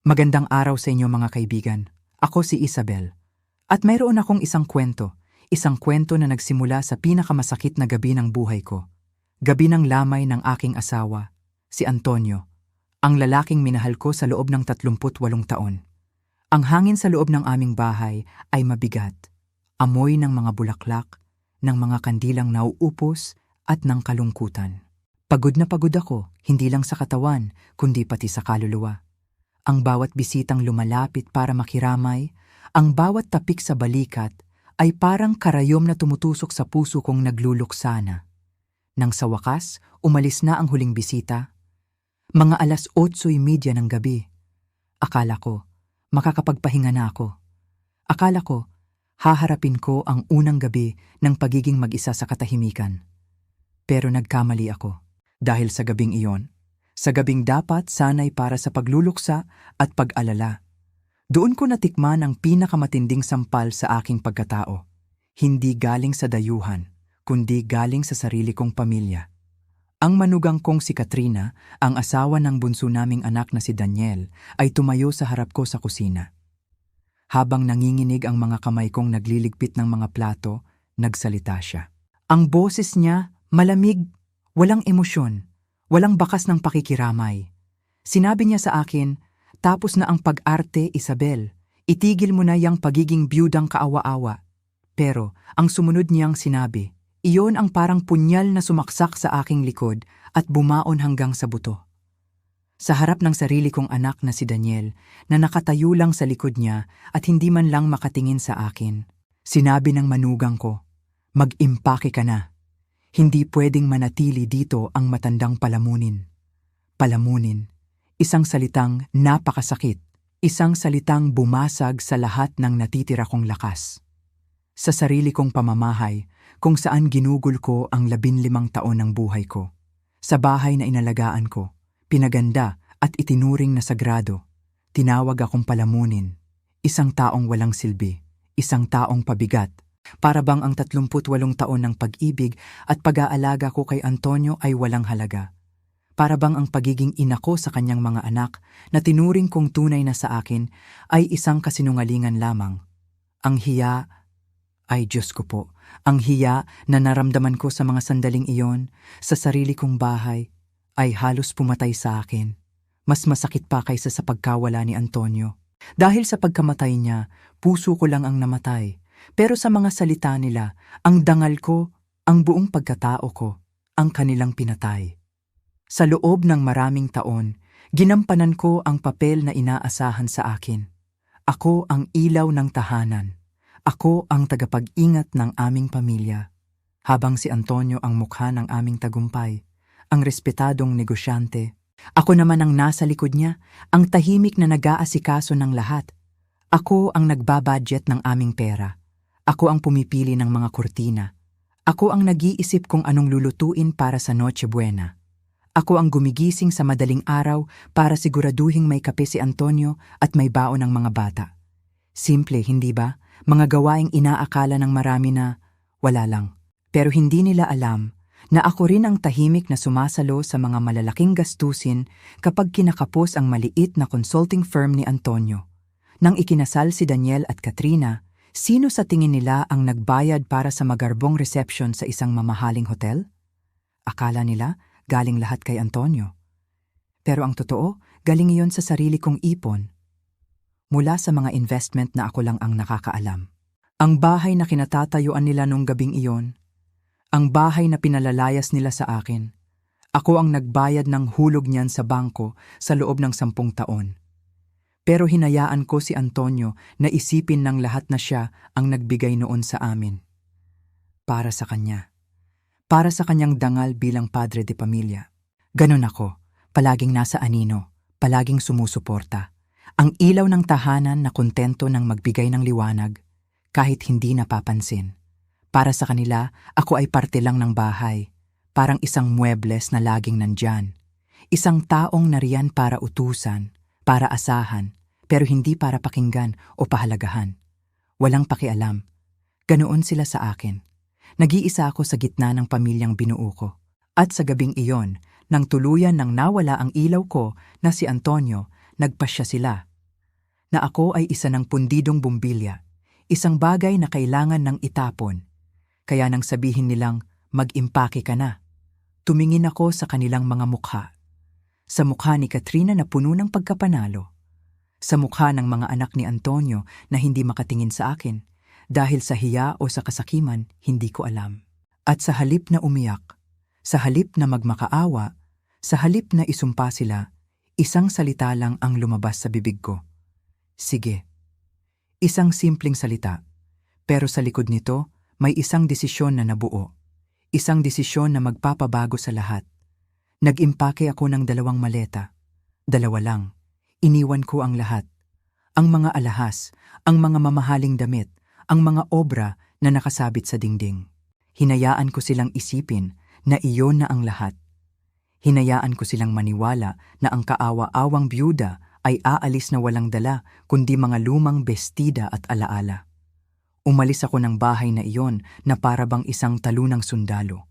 Magandang araw sa inyo mga kaibigan. Ako si Isabel. At mayroon akong isang kwento na nagsimula sa pinakamasakit na gabi ng buhay ko. Gabi ng lamay ng aking asawa, si Antonio, ang lalaking minahal ko sa loob ng 38 taon. Ang hangin sa loob ng aming bahay ay mabigat. Amoy ng mga bulaklak, ng mga kandilang nauupos at ng kalungkutan. Pagod na pagod ako, hindi lang sa katawan, kundi pati sa kaluluwa. Ang bawat bisitang lumalapit para makiramay, ang bawat tapik sa balikat, ay parang karayom na tumutusok sa puso kong nagluluksana. Nang sa wakas, umalis na ang huling bisita. Mga 8:30 ng gabi. Akala ko, makakapagpahinga na ako. Akala ko, haharapin ko ang unang gabi ng pagiging mag-isa sa katahimikan. Pero nagkamali ako. Dahil sa gabing iyon, sa gabing dapat sanay para sa pagluluksa at pag-alala. Doon ko natikman ang pinakamatinding sampal sa aking pagkatao. Hindi galing sa dayuhan, kundi galing sa sarili kong pamilya. Ang manugang kong si Katrina, ang asawa ng bunso naming anak na si Daniel, ay tumayo sa harap ko sa kusina. Habang nanginginig ang mga kamay kong nagliligpit ng mga plato, nagsalita siya. Ang boses niya, malamig, walang emosyon. Walang bakas ng pakikiramay. Sinabi niya sa akin, tapos na ang pag-arte, Isabel. Itigil mo na yang pagiging biyudang kaawa-awa. Pero ang sumunod niyang sinabi, iyon ang parang punyal na sumaksak sa aking likod at bumaon hanggang sa buto. Sa harap ng sarili kong anak na si Daniel, na nakatayo lang sa likod niya at hindi man lang makatingin sa akin, sinabi ng manugang ko, mag-impake ka na. Hindi pwedeng manatili dito ang matandang palamunin. Palamunin, isang salitang napakasakit, isang salitang bumasag sa lahat ng natitira kong lakas. Sa sarili kong pamamahay, kung saan ginugol ko ang 15 taon ng buhay ko. Sa bahay na inalagaan ko, pinaganda at itinuring na sagrado, tinawag akong palamunin. Isang taong walang silbi, isang taong pabigat. Para bang ang 38 taon ng pag-ibig at pag-aalaga ko kay Antonio ay walang halaga. Para bang ang pagiging ina ko sa kanyang mga anak na tinuring kong tunay na sa akin ay isang kasinungalingan lamang. Ang hiya, ay Diyos ko po, ang hiya na naramdaman ko sa mga sandaling iyon, sa sarili kong bahay, ay halos pumatay sa akin. Mas masakit pa kaysa sa pagkawala ni Antonio. Dahil sa pagkamatay niya, puso ko lang ang namatay. Pero sa mga salita nila, ang dangal ko, ang buong pagkatao ko, ang kanilang pinatay. Sa loob ng maraming taon, ginampanan ko ang papel na inaasahan sa akin. Ako ang ilaw ng tahanan. Ako ang tagapag-ingat ng aming pamilya. Habang si Antonio ang mukha ng aming tagumpay, ang respetadong negosyante. Ako naman ang nasa likod niya, ang tahimik na nag-aasikaso ng lahat. Ako ang nagbabudget ng aming pera. Ako ang pumipili ng mga kurtina. Ako ang nag-iisip kung anong lulutuin para sa Noche Buena. Ako ang gumigising sa madaling araw para siguraduhing may kape si Antonio at may baon ng mga bata. Simple, hindi ba? Mga gawaing inaakala ng marami na wala lang. Pero hindi nila alam na ako rin ang tahimik na sumasalo sa mga malalaking gastusin kapag kinakapos ang maliit na consulting firm ni Antonio. Nang ikinasal si Daniel at Katrina, sino sa tingin nila ang nagbayad para sa magarbong reception sa isang mamahaling hotel? Akala nila galing lahat kay Antonio. Pero ang totoo, galing iyon sa sarili kong ipon. Mula sa mga investment na ako lang ang nakakaalam. Ang bahay na kinatatayuan nila nung gabing iyon, ang bahay na pinalalayas nila sa akin, ako ang nagbayad ng hulog niyan sa bangko sa loob ng 10 taon. Pero hinayaan ko si Antonio na isipin ng lahat na siya ang nagbigay noon sa amin. Para sa kanya. Para sa kanyang dangal bilang padre de pamilya. Ganon ako, palaging nasa anino, palaging sumusuporta. Ang ilaw ng tahanan na kontento ng magbigay ng liwanag, kahit hindi napapansin. Para sa kanila, ako ay parte lang ng bahay. Parang isang muebles na laging nandyan. Isang taong nariyan para utusan, para asahan, pero hindi para pakinggan o pahalagahan. Walang pakialam. Ganoon sila sa akin. Nag-iisa ako sa gitna ng pamilyang binuo ko. At sa gabing iyon, nang tuluyan nang nawala ang ilaw ko na si Antonio, nagpasya sila, na ako ay isa ng pundidong bumbilya, isang bagay na kailangan ng itapon. Kaya nang sabihin nilang, mag-impake ka na, tumingin ako sa kanilang mga mukha. Sa mukha ni Katrina na puno ng pagkapanalo. Sa mukha ng mga anak ni Antonio na hindi makatingin sa akin, dahil sa hiya o sa kasakiman, hindi ko alam. At sa halip na umiyak, sa halip na magmakaawa, sa halip na isumpa sila, isang salita lang ang lumabas sa bibig ko. Sige. Isang simpleng salita, pero sa likod nito, may isang desisyon na nabuo. Isang desisyon na magpapabago sa lahat. Nag-impake ako ng 2 maleta. 2 lang. Iniwan ko ang lahat. Ang mga alahas, ang mga mamahaling damit, ang mga obra na nakasabit sa dingding. Hinayaan ko silang isipin na iyon na ang lahat. Hinayaan ko silang maniwala na ang kaawa-awang byuda ay aalis na walang dala kundi mga lumang bestida at alaala. Umalis ako ng bahay na iyon na para bang isang talunang sundalo.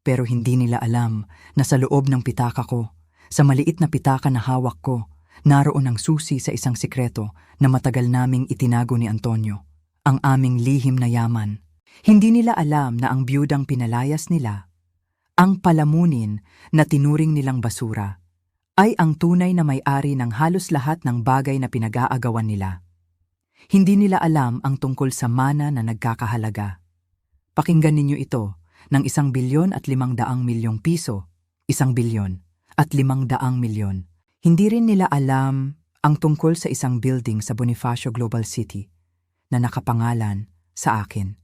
Pero hindi nila alam na sa loob ng pitaka ko, sa maliit na pitaka na hawak ko, naroon ang susi sa isang sikreto na matagal naming itinago ni Antonio, ang aming lihim na yaman. Hindi nila alam na ang biyudang pinalayas nila, ang palamunin na tinuring nilang basura, ay ang tunay na may-ari ng halos lahat ng bagay na pinag-aagawan nila. Hindi nila alam ang tungkol sa mana na nagkakahalaga. Pakinggan ninyo ito. Ng 1,500,000,000 piso, 1,000,000,000 at 500,000,000. Hindi rin nila alam ang tungkol sa isang building sa Bonifacio Global City na nakapangalan sa akin.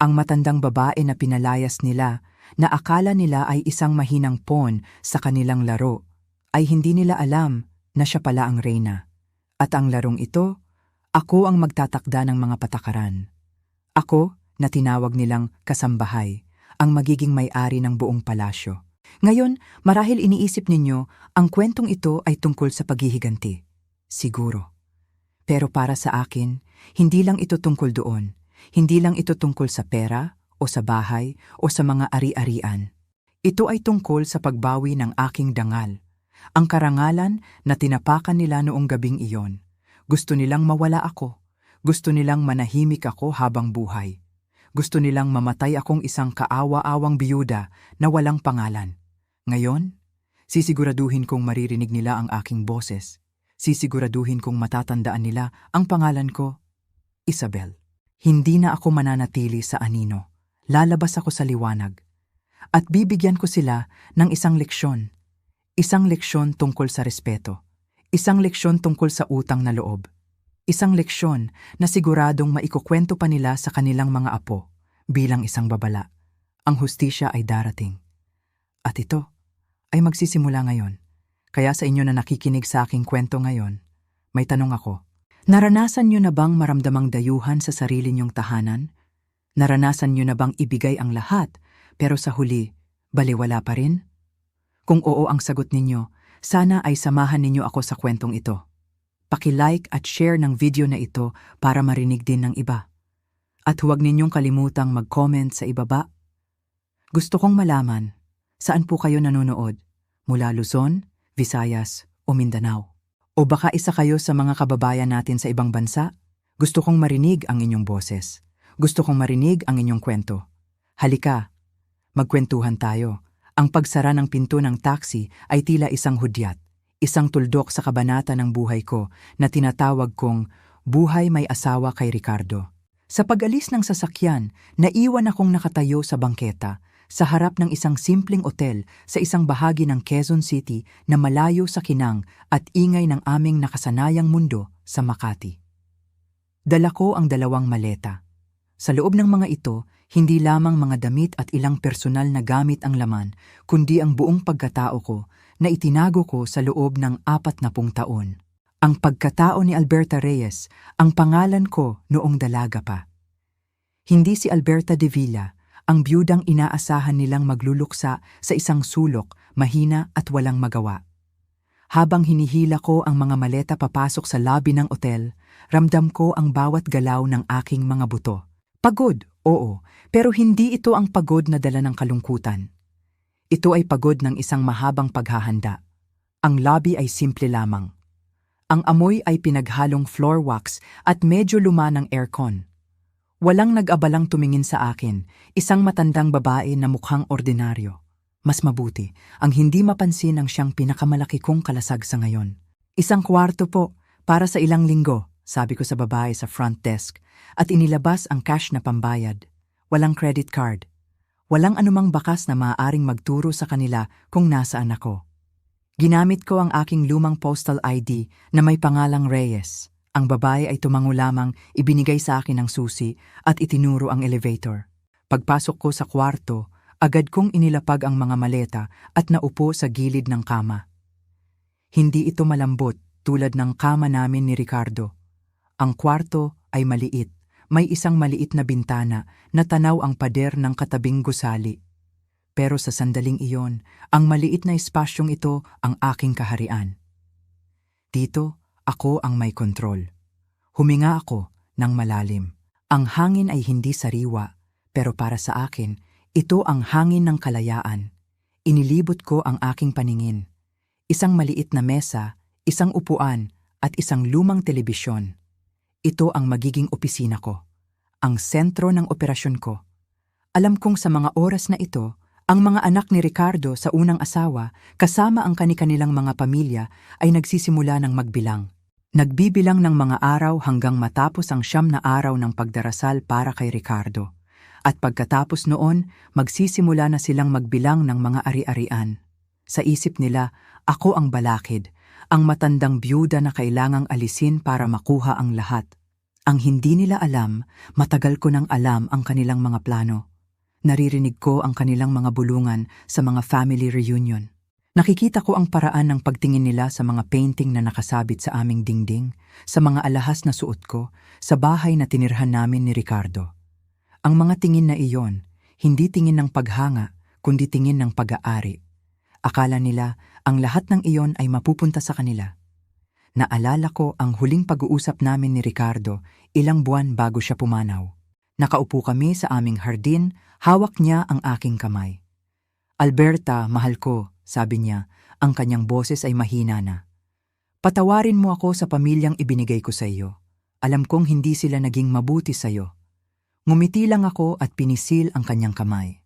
Ang matandang babae na pinalayas nila na akala nila ay isang mahinang pawn sa kanilang laro ay hindi nila alam na siya pala ang reyna. At ang larong ito, ako ang magtatakda ng mga patakaran. Ako na tinawag nilang kasambahay, ang magiging may-ari ng buong palasyo. Ngayon, marahil iniisip ninyo, ang kwentong ito ay tungkol sa paghihiganti. Siguro. Pero para sa akin, hindi lang ito tungkol doon. Hindi lang ito tungkol sa pera, o sa bahay, o sa mga ari-arian. Ito ay tungkol sa pagbawi ng aking dangal. Ang karangalan na tinapakan nila noong gabing iyon. Gusto nilang mawala ako. Gusto nilang manahimik ako habang buhay. Gusto nilang mamatay akong isang kaawa-awang biyuda na walang pangalan. Ngayon, sisiguraduhin kong maririnig nila ang aking boses. Sisiguraduhin kong matatandaan nila ang pangalan ko, Isabel. Hindi na ako mananatili sa anino. Lalabas ako sa liwanag. At bibigyan ko sila ng isang leksyon. Isang leksyon tungkol sa respeto. Isang leksyon tungkol sa utang na loob. Isang leksyon na siguradong maikukwento pa nila sa kanilang mga apo bilang isang babala. Ang hustisya ay darating. At ito ay magsisimula ngayon. Kaya sa inyo na nakikinig sa aking kwento ngayon, may tanong ako. Naranasan nyo na bang maramdamang dayuhan sa sarili nyong tahanan? Naranasan nyo na bang ibigay ang lahat pero sa huli, baliwala pa rin? Kung oo ang sagot ninyo, sana ay samahan ninyo ako sa kwentong ito. Paki-like at share ng video na ito para marinig din ng iba. At huwag ninyong kalimutang mag-comment sa ibaba. Gusto kong malaman, saan po kayo nanonood? Mula Luzon, Visayas o Mindanao? O baka isa kayo sa mga kababayan natin sa ibang bansa? Gusto kong marinig ang inyong boses. Gusto kong marinig ang inyong kwento. Halika, magkwentuhan tayo. Ang pagsara ng pinto ng taxi ay tila isang hudyat. Isang tuldok sa kabanata ng buhay ko na tinatawag kong Buhay May Asawa kay Ricardo. Sa pag-alis ng sasakyan, naiwan akong nakatayo sa bangketa sa harap ng isang simpleng otel sa isang bahagi ng Quezon City na malayo sa kinang at ingay ng aming nakasanayang mundo sa Makati. Dala ko ang 2 maleta. Sa loob ng mga ito, hindi lamang mga damit at ilang personal na gamit ang laman, kundi ang buong pagkatao ko na itinago ko sa loob ng 40 taon. Ang pagkatao ni Alberta Reyes, ang pangalan ko noong dalaga pa. Hindi si Alberta de Villa, ang biyudang inaasahan nilang magluluksa sa isang sulok, mahina at walang magawa. Habang hinihila ko ang mga maleta papasok sa lobby ng otel, ramdam ko ang bawat galaw ng aking mga buto. Pagod, oo, pero hindi ito ang pagod na dala ng kalungkutan. Ito ay pagod ng isang mahabang paghahanda. Ang lobby ay simple lamang. Ang amoy ay pinaghalong floor wax at medyo luma ng aircon. Walang nag-abalang tumingin sa akin, isang matandang babae na mukhang ordinaryo. Mas mabuti, ang hindi mapansin ang siyang pinakamalaki kong kalasag sa ngayon. Isang kwarto po, para sa ilang linggo, sabi ko sa babae sa front desk, at inilabas ang cash na pambayad. Walang credit card. Walang anumang bakas na maaaring magturo sa kanila kung nasaan ako. Ginamit ko ang aking lumang postal ID na may pangalang Reyes. Ang babae ay tumango lamang, ibinigay sa akin ang susi at itinuro ang elevator. Pagpasok ko sa kwarto, agad kong inilapag ang mga maleta at naupo sa gilid ng kama. Hindi ito malambot tulad ng kama namin ni Ricardo. Ang kwarto ay maliit, may isang maliit na bintana na tanaw ang pader ng katabing gusali. Pero sa sandaling iyon, ang maliit na espasyong ito ang aking kaharian. Dito, ako ang may kontrol. Huminga ako ng malalim. Ang hangin ay hindi sariwa, pero para sa akin, ito ang hangin ng kalayaan. Inilibot ko ang aking paningin. Isang maliit na mesa, isang upuan, at isang lumang telebisyon. Ito ang magiging opisina ko. Ang sentro ng operasyon ko. Alam kong sa mga oras na ito, ang mga anak ni Ricardo sa unang asawa, kasama ang kani-kanilang mga pamilya, ay nagsisimula ng magbilang. Nagbibilang ng mga araw hanggang matapos ang 9 na araw ng pagdarasal para kay Ricardo. At pagkatapos noon, magsisimula na silang magbilang ng mga ari-arian. Sa isip nila, ako ang balakid, ang matandang byuda na kailangang alisin para makuha ang lahat. Ang hindi nila alam, matagal ko nang alam ang kanilang mga plano. Naririnig ko ang kanilang mga bulungan sa mga family reunion. Nakikita ko ang paraan ng pagtingin nila sa mga painting na nakasabit sa aming dingding, sa mga alahas na suot ko, sa bahay na tinirhan namin ni Ricardo. Ang mga tingin na iyon, hindi tingin ng paghanga, kundi tingin ng pag-aari. Akala nila ang lahat ng iyon ay mapupunta sa kanila. Naalala ko ang huling pag-uusap namin ni Ricardo ilang buwan bago siya pumanaw. Nakaupo kami sa aming hardin, hawak niya ang aking kamay. "Alberta, mahal ko," sabi niya, ang kanyang boses ay mahina na. "Patawarin mo ako sa pamilyang ibinigay ko sa iyo. Alam kong hindi sila naging mabuti sa iyo." Ngumiti lang ako at pinisil ang kanyang kamay.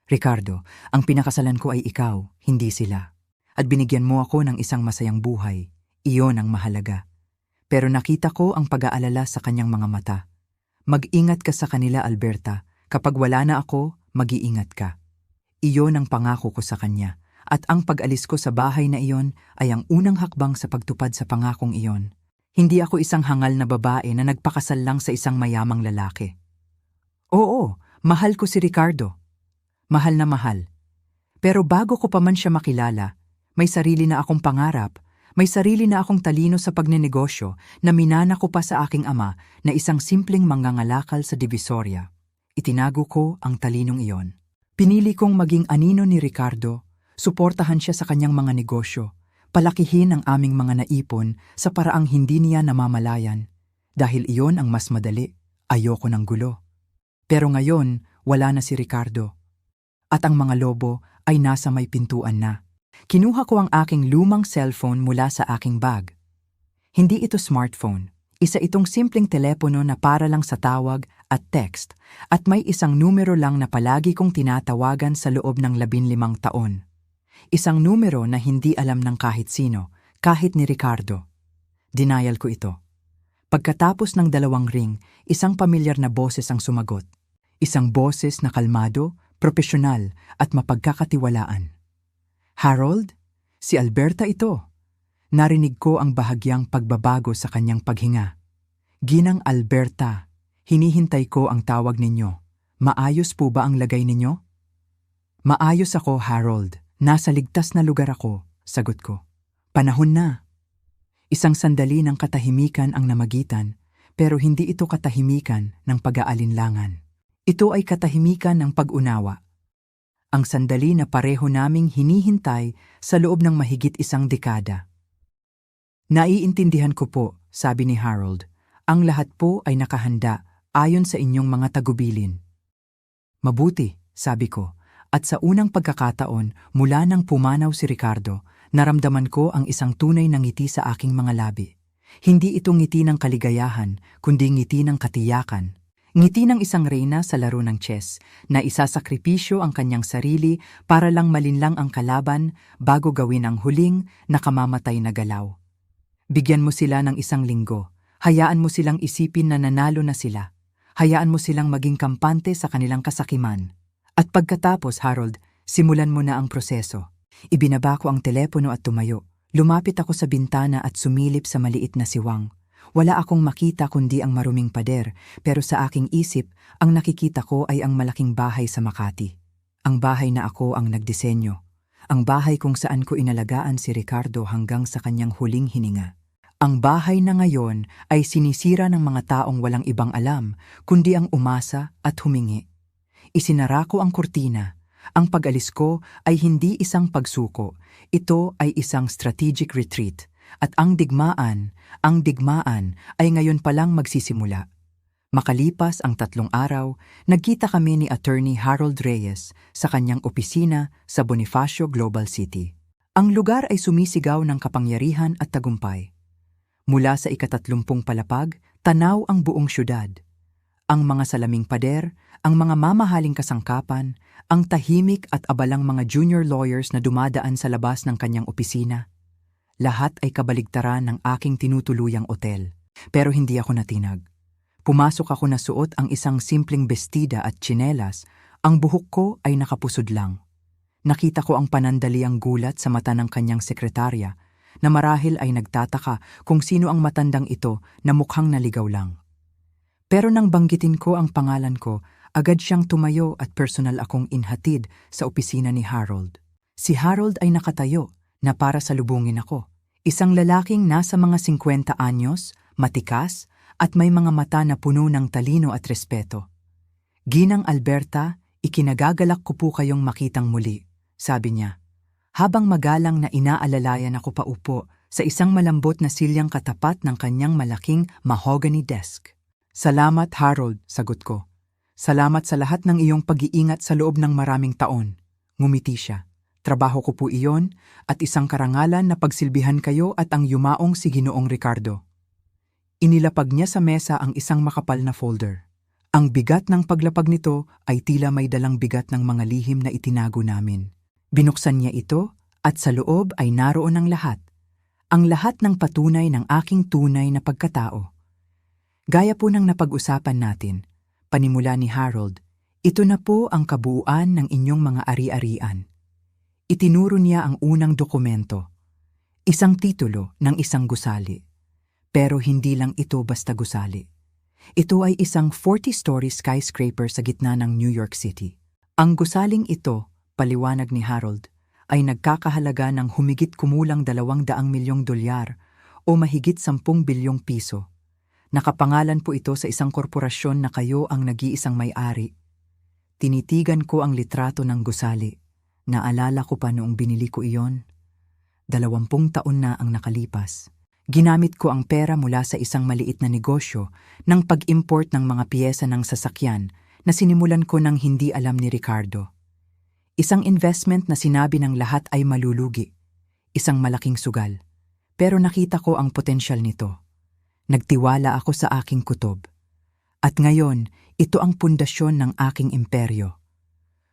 "Ricardo, ang pinakasalan ko ay ikaw, hindi sila. At binigyan mo ako ng isang masayang buhay. Iyon ang mahalaga." Pero nakita ko ang pag-aalala sa kanyang mga mata. "Mag-ingat ka sa kanila, Alberta. Kapag wala na ako, mag-iingat ka." Iyon ang pangako ko sa kanya. At ang pag-alis ko sa bahay na iyon ay ang unang hakbang sa pagtupad sa pangakong iyon. Hindi ako isang hangal na babae na nagpakasal lang sa isang mayamang lalaki. Oo, mahal ko si Ricardo. Mahal na mahal. Pero bago ko pa man siya makilala, may sarili na akong pangarap, may sarili na akong talino sa pagnenegosyo na minana ko pa sa aking ama na isang simpleng mangangalakal sa Divisoria. Itinago ko ang talinong iyon. Pinili kong maging anino ni Ricardo, suportahan siya sa kanyang mga negosyo, palakihin ang aming mga naipon sa paraang hindi niya namamalayan. Dahil iyon ang mas madali, ayoko ng gulo. Pero ngayon, wala na si Ricardo. At ang mga lobo ay nasa may pintuan na. Kinuha ko ang aking lumang cellphone mula sa aking bag. Hindi ito smartphone. Isa itong simpleng telepono na para lang sa tawag at text at may isang numero lang na palagi kong tinatawagan sa loob ng 15 taon. Isang numero na hindi alam ng kahit sino, kahit ni Ricardo. Denial ko ito. Pagkatapos ng 2 ring, isang pamilyar na boses ang sumagot. Isang boses na kalmado, propesyonal at mapagkakatiwalaan. "Harold? Si Alberta ito." Narinig ko ang bahagyang pagbabago sa kanyang paghinga. "Ginang Alberta, hinihintay ko ang tawag ninyo. Maayos po ba ang lagay ninyo?" "Maayos ako, Harold. Nasa ligtas na lugar ako," sagot ko. "Panahon na." Isang sandali ng katahimikan ang namagitan, pero hindi ito katahimikan ng pag-aalinlangan. Ito ay katahimikan ng pag-unawa. Ang sandali na pareho naming hinihintay sa loob ng mahigit 1 dekada. "Naiintindihan ko po," sabi ni Harold. "Ang lahat po ay nakahanda ayon sa inyong mga tagubilin." "Mabuti," sabi ko, at sa unang pagkakataon mula nang pumanaw si Ricardo, Naramdaman ko ang isang tunay na ngiti sa aking mga labi. Hindi ito ngiti ng kaligayahan, kundi ngiti ng katiyakan. Ngiti ng isang reyna sa laro ng chess na isasakripisyo ang kanyang sarili para lang malinlang ang kalaban bago gawin ang huling nakamamatay na galaw. Bigyan mo sila ng isang linggo. Hayaan mo silang isipin na nanalo na sila. Hayaan mo silang maging kampante sa kanilang kasakiman. At pagkatapos, Harold, simulan mo na ang proseso. Ibinaba ko ang telepono at tumayo. Lumapit ako sa bintana at sumilip sa maliit na siwang. Wala akong makita kundi ang maruming pader, pero sa aking isip, ang nakikita ko ay ang malaking bahay sa Makati. Ang bahay na ako ang nagdisenyo. Ang bahay kung saan ko inalagaan si Ricardo hanggang sa kanyang huling hininga. Ang bahay na ngayon ay sinisira ng mga taong walang ibang alam, kundi ang umasa at humingi. Isinara ko ang kurtina. Ang pag-alis ko ay hindi isang pagsuko. Ito ay isang strategic retreat. At ang digmaan ay ngayon palang magsisimula. Makalipas ang 3 araw, nagkita kami ni Attorney Harold Reyes sa kanyang opisina sa Bonifacio Global City. Ang lugar ay sumisigaw ng kapangyarihan at tagumpay. Mula sa ika-30 palapag, tanaw ang buong syudad. Ang mga salaming pader, ang mga mamahaling kasangkapan, ang tahimik at abalang mga junior lawyers na dumadaan sa labas ng kanyang opisina. Lahat ay kabaligtaran ng aking tinutuluyang otel. Pero hindi ako natinag. Pumasok ako na suot ang isang simpleng bestida at tsinelas, ang buhok ko ay nakapusod lang. Nakita ko ang panandaliang gulat sa mata ng kanyang sekretarya, na marahil ay nagtataka kung sino ang matandang ito na mukhang naligaw lang. Pero nang banggitin ko ang pangalan ko, agad siyang tumayo at personal akong inhatid sa opisina ni Harold. Si Harold ay nakatayo na para salubungin ako. Isang lalaking nasa mga 50 anyos, matikas, at may mga mata na puno ng talino at respeto. "Ginang Alberta, ikinagagalak ko po kayong makitang muli," sabi niya. Habang magalang na inaalalayan ako paupo sa isang malambot na silyang katapat ng kanyang malaking mahogany desk. "Salamat, Harold," sagot ko. "Salamat sa lahat ng iyong pag-iingat sa loob ng maraming taon." Ngumiti siya. "Trabaho ko po iyon at isang karangalan na pagsilbihan kayo at ang yumaong si Ginoong Ricardo." Inilapag niya sa mesa ang isang makapal na folder. Ang bigat ng paglapag nito ay tila may dalang bigat ng mga lihim na itinago namin. Binuksan niya ito at sa loob ay naroon ang lahat. Ang lahat ng patunay ng aking tunay na pagkatao. Gaya po ng napag-usapan natin, panimula ni Harold, ito na po ang kabuuan ng inyong mga ari-arian. Itinuro niya ang unang dokumento, isang titulo ng isang gusali. Pero hindi lang ito basta gusali. Ito ay isang 40-story skyscraper sa gitna ng New York City. Ang gusaling ito, paliwanag ni Harold, ay nagkakahalaga ng humigit kumulang $200 milyong o mahigit 10 bilyong piso. Nakapangalan po ito sa isang korporasyon na kayo ang nag-iisang may-ari. Tinitigan ko ang litrato ng gusali. Naalala ko pa noong binili ko iyon. 20 taon na ang nakalipas. Ginamit ko ang pera mula sa isang maliit na negosyo ng pag-import ng mga piyesa ng sasakyan na sinimulan ko nang hindi alam ni Ricardo. Isang investment na sinabi ng lahat ay malulugi. Isang malaking sugal. Pero nakita ko ang potensyal nito. Nagtiwala ako sa aking kutob. At ngayon, ito ang pundasyon ng aking imperyo.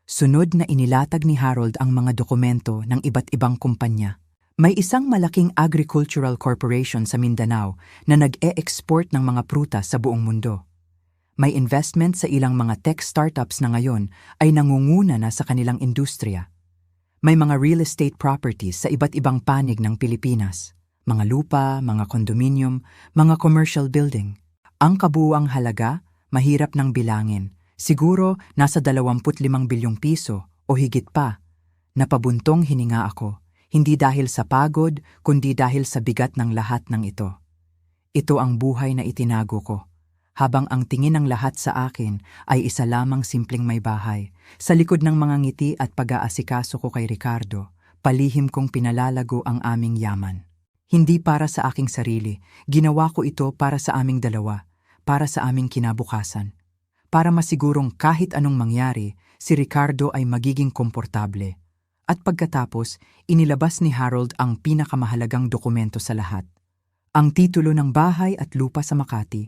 Sunod na inilatag ni Harold ang mga dokumento ng iba't ibang kumpanya. May isang malaking agricultural corporation sa Mindanao na nag-e-export ng mga prutas sa buong mundo. May investment sa ilang mga tech startups na ngayon ay nangunguna na sa kanilang industriya. May mga real estate properties sa iba't ibang panig ng Pilipinas. Mga lupa, mga condominium, mga commercial building. Ang kabuuang halaga, mahirap nang bilangin. Siguro nasa 25 bilyong piso o higit pa. Napabuntong hininga ako, hindi dahil sa pagod, kundi dahil sa bigat ng lahat ng ito. Ito ang buhay na itinago ko, habang ang tingin ng lahat sa akin ay isa lamang simpleng may bahay. Sa likod ng mga ngiti at pag-aasikaso ko kay Ricardo, palihim kong pinalalago ang aming yaman. Hindi para sa aking sarili, ginawa ko ito para sa aming dalawa, para sa aming kinabukasan. Para masigurong kahit anong mangyari, si Ricardo ay magiging komportable. At pagkatapos, inilabas ni Harold ang pinakamahalagang dokumento sa lahat. Ang titulo ng bahay at lupa sa Makati.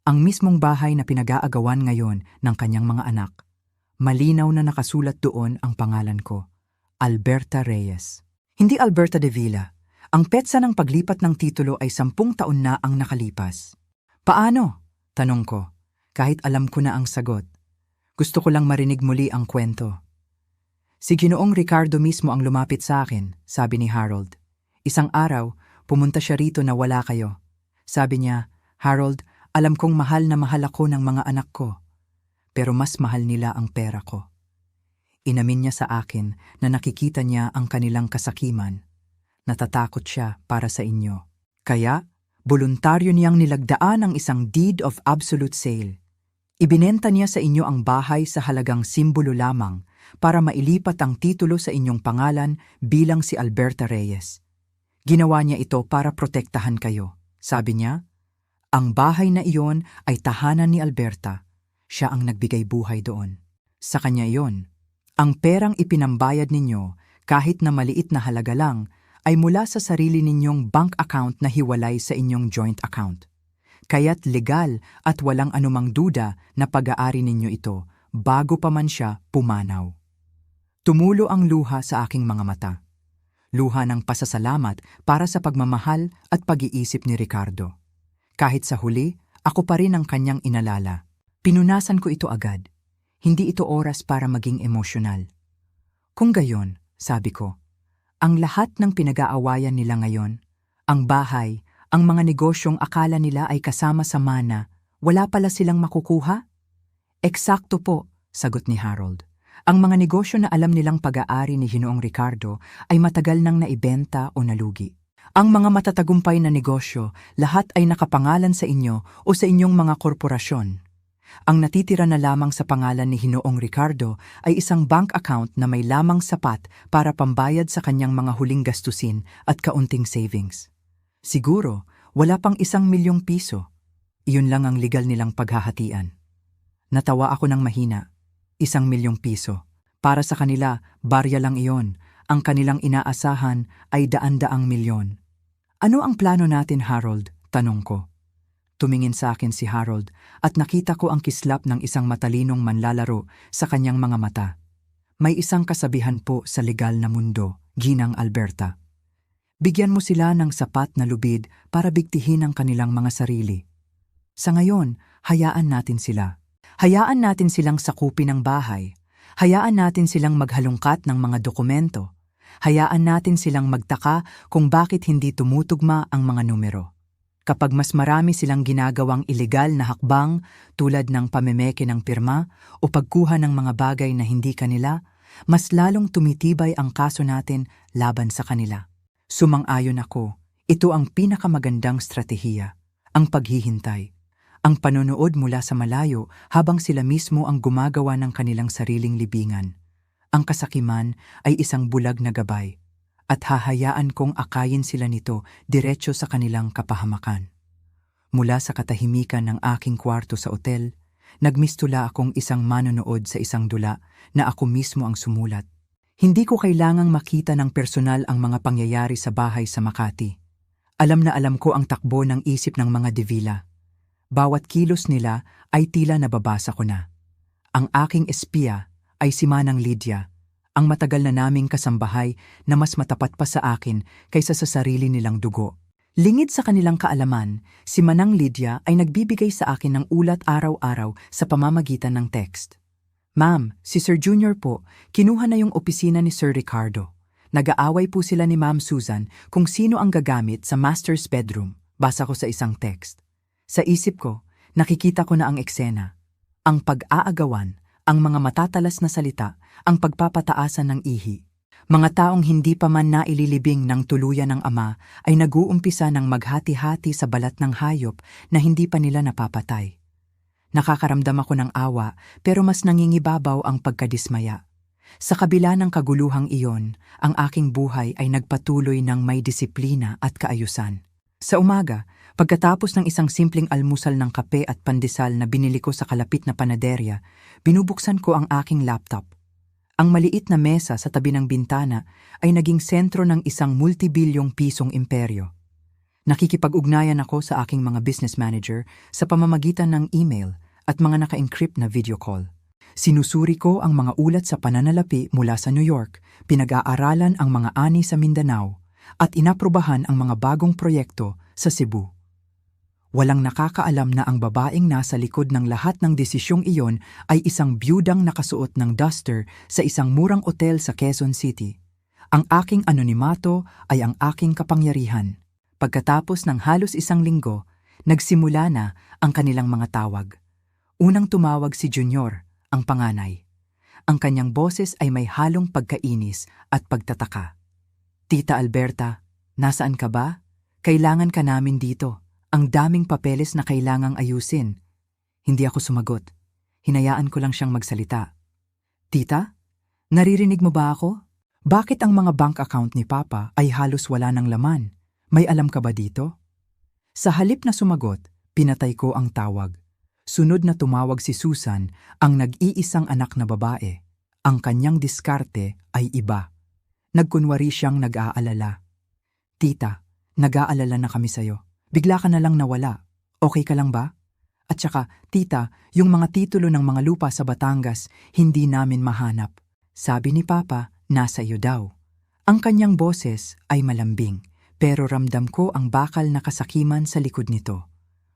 Ang mismong bahay na pinag-aagawan ngayon ng kanyang mga anak. Malinaw na nakasulat doon ang pangalan ko, Alberta Reyes. Hindi Alberta de Villa. Ang petsa ng paglipat ng titulo ay 10 taon na ang nakalipas. Paano? Tanong ko, kahit alam ko na ang sagot. Gusto ko lang marinig muli ang kwento. Si Ginoong Ricardo mismo ang lumapit sa akin, sabi ni Harold. Isang araw, pumunta siya rito na wala kayo. Sabi niya, Harold, alam kong mahal na mahal ako ng mga anak ko. Pero mas mahal nila ang pera ko. Inamin niya sa akin na nakikita niya ang kanilang kasakiman. Natatakot siya para sa inyo. Kaya, voluntaryo niyang nilagdaan ang isang deed of absolute sale. Ibinenta niya sa inyo ang bahay sa halagang simbolo lamang para mailipat ang titulo sa inyong pangalan bilang si Alberta Reyes. Ginawa niya ito para protektahan kayo. Sabi niya, ang bahay na iyon ay tahanan ni Alberta. Siya ang nagbigay buhay doon. Sa kanya iyon. Ang perang ipinambayad ninyo, kahit na maliit na halaga lang, ay mula sa sarili ninyong bank account na hiwalay sa inyong joint account. Kaya't legal at walang anumang duda na pag-aari ninyo ito bago pa man siya pumanaw. Tumulo ang luha sa aking mga mata. Luha ng pasasalamat para sa pagmamahal at pag-iisip ni Ricardo. Kahit sa huli, ako pa rin ang kanyang inalala. Pinunasan ko ito agad. Hindi ito oras para maging emosyonal. Kung gayon, sabi ko, ang lahat ng pinag-aawayan nila ngayon, ang bahay, ang mga negosyong akala nila ay kasama sa mana, wala pala silang makukuha? Eksakto po, sagot ni Harold. Ang mga negosyo na alam nilang pag-aari ni Ginoong Ricardo ay matagal nang naibenta o nalugi. Ang mga matatagumpay na negosyo, lahat ay nakapangalan sa inyo o sa inyong mga korporasyon. Ang natitira na lamang sa pangalan ni Ginoong Ricardo ay isang bank account na may lamang sapat para pambayad sa kanyang mga huling gastusin at kaunting savings. Siguro, wala pang 1,000,000 piso. Iyon lang ang legal nilang paghahatian. Natawa ako ng mahina. 1,000,000 piso. Para sa kanila, barya lang iyon. Ang kanilang inaasahan ay daan-daang milyon. Ano ang plano natin, Harold? Tanong ko. Tumingin sa akin si Harold at nakita ko ang kislap ng isang matalinong manlalaro sa kanyang mga mata. May isang kasabihan po sa legal na mundo, Ginang Alberta. Bigyan mo sila ng sapat na lubid para bigtihin ang kanilang mga sarili. Sa ngayon, hayaan natin sila. Hayaan natin silang sakupin ang bahay. Hayaan natin silang maghalungkat ng mga dokumento. Hayaan natin silang magtaka kung bakit hindi tumutugma ang mga numero. Kapag mas marami silang ginagawang ilegal na hakbang tulad ng pamemeke ng pirma o pagkuha ng mga bagay na hindi kanila, mas lalong tumitibay ang kaso natin laban sa kanila. Sumang-ayon ako, ito ang pinakamagandang stratehiya, ang paghihintay, ang panonood mula sa malayo habang sila mismo ang gumagawa ng kanilang sariling libingan. Ang kasakiman ay isang bulag na gabay, at hahayaan kong akayin sila nito diretso sa kanilang kapahamakan. Mula sa katahimikan ng aking kwarto sa otel, nagmistula akong isang manonood sa isang dula na ako mismo ang sumulat. Hindi ko kailangang makita ng personal ang mga pangyayari sa bahay sa Makati. Alam na alam ko ang takbo ng isip ng mga De Villa. Bawat kilos nila ay tila nababasa ko na. Ang aking espiya ay si Manang Lydia, ang matagal na naming kasambahay na mas matapat pa sa akin kaysa sa sarili nilang dugo. Lingid sa kanilang kaalaman, si Manang Lydia ay nagbibigay sa akin ng ulat araw-araw sa pamamagitan ng text. Ma'am, si Sir Junior po, kinuha na yung opisina ni Sir Ricardo. Nag-aaway po sila ni Ma'am Susan kung sino ang gagamit sa master's bedroom, basa ko sa isang text. Sa isip ko, nakikita ko na ang eksena. Ang pag-aagawan, ang mga matatalas na salita, ang pagpapataasan ng ihi. Mga taong hindi pa man naililibing ng tuluyan ng ama ay nag-uumpisa ng maghati-hati sa balat ng hayop na hindi pa nila napapatay. Nakakaramdam ako ng awa pero mas nangingibabaw ang pagkadismaya. Sa kabila ng kaguluhang iyon, ang aking buhay ay nagpatuloy ng may disiplina at kaayusan. Sa umaga, pagkatapos ng isang simpleng almusal ng kape at pandesal na binili ko sa kalapit na panaderya, binubuksan ko ang aking laptop. Ang maliit na mesa sa tabi ng bintana ay naging sentro ng isang multibilyong pisong imperyo. Nakikipag-ugnayan ako sa aking mga business manager sa pamamagitan ng email at mga naka-encrypt na video call. Sinusuri ko ang mga ulat sa pananalapi mula sa New York, pinag-aaralan ang mga ani sa Mindanao, at inaprubahan ang mga bagong proyekto sa Cebu. Walang nakakaalam na ang babaeng nasa likod ng lahat ng desisyong iyon ay isang byudang nakasuot ng duster sa isang murang otel sa Quezon City. Ang aking anonimato ay ang aking kapangyarihan. Pagkatapos ng halos isang linggo, nagsimula na ang kanilang mga tawag. Unang tumawag si Junior, ang panganay. Ang kanyang boses ay may halong pagkainis at pagtataka. "Tita Alberta, nasaan ka ba? Kailangan ka namin dito. Ang daming papeles na kailangang ayusin." Hindi ako sumagot. Hinayaan ko lang siyang magsalita. "Tita, naririnig mo ba ako? Bakit ang mga bank account ni Papa ay halos wala ng laman? May alam ka ba dito?" Sa halip na sumagot, pinatay ko ang tawag. Sunod na tumawag si Susan, ang nag-iisang anak na babae. Ang kanyang diskarte ay iba. Nagkunwari siyang nag-aalala. "Tita, nag-aalala na kami sa'yo. Bigla ka na lang nawala. Okay ka lang ba? At saka, tita, yung mga titulo ng mga lupa sa Batangas, hindi namin mahanap. Sabi ni Papa, nasa iyo daw." Ang kanyang boses ay malambing, pero ramdam ko ang bakal na kasakiman sa likod nito.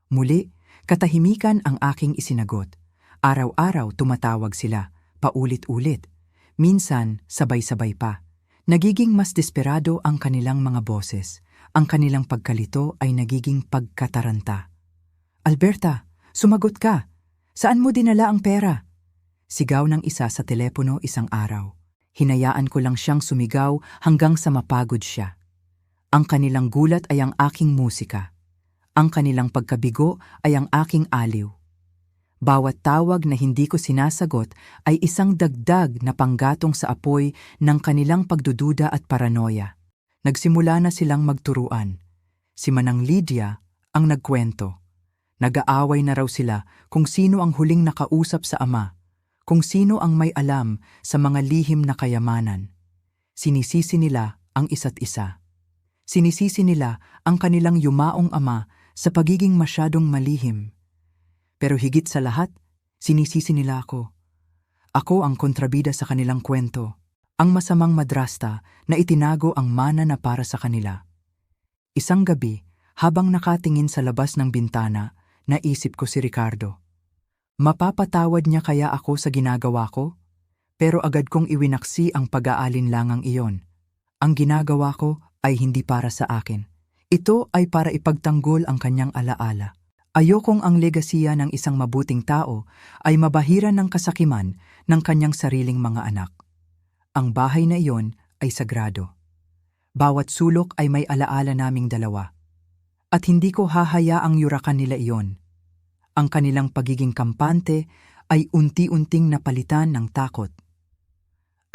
Muli, katahimikan ang aking isinagot. Araw-araw tumatawag sila, paulit-ulit. Minsan, sabay-sabay pa. Nagiging mas desperado ang kanilang mga boses. Ang kanilang pagkalito ay nagiging pagkataranta. "Alberta, sumagot ka! Saan mo dinala ang pera?" Sigaw ng isa sa telepono isang araw. Hinayaan ko lang siyang sumigaw hanggang sa mapagod siya. Ang kanilang gulat ay ang aking musika. Ang kanilang pagkabigo ay ang aking aliw. Bawat tawag na hindi ko sinasagot ay isang dagdag na panggatong sa apoy ng kanilang pagdududa at paranoia. Nagsimula na silang magturuan. Si Manang Lydia ang nagkwento. Nag-aaway na raw sila kung sino ang huling nakausap sa ama, kung sino ang may alam sa mga lihim na kayamanan. Sinisisi nila ang isa't isa. Sinisisi nila ang kanilang yumaong ama sa pagiging masyadong malihim. Pero higit sa lahat, sinisisi nila ako. Ako ang kontrabida sa kanilang kwento. Ang masamang madrasta na itinago ang mana na para sa kanila. Isang gabi, habang nakatingin sa labas ng bintana, naisip ko si Ricardo. Mapapatawad niya kaya ako sa ginagawa ko? Pero agad kong iwinaksi ang pag-aalinlangang iyon. Ang ginagawa ko ay hindi para sa akin. Ito ay para ipagtanggol ang kanyang alaala. Ayokong ang legasiya ng isang mabuting tao ay mabahiran ng kasakiman ng kanyang sariling mga anak. Ang bahay na iyon ay sagrado. Bawat sulok ay may alaala naming dalawa. At hindi ko hahayaang yurakan nila iyon. Ang kanilang pagiging kampante ay unti-unting napalitan ng takot.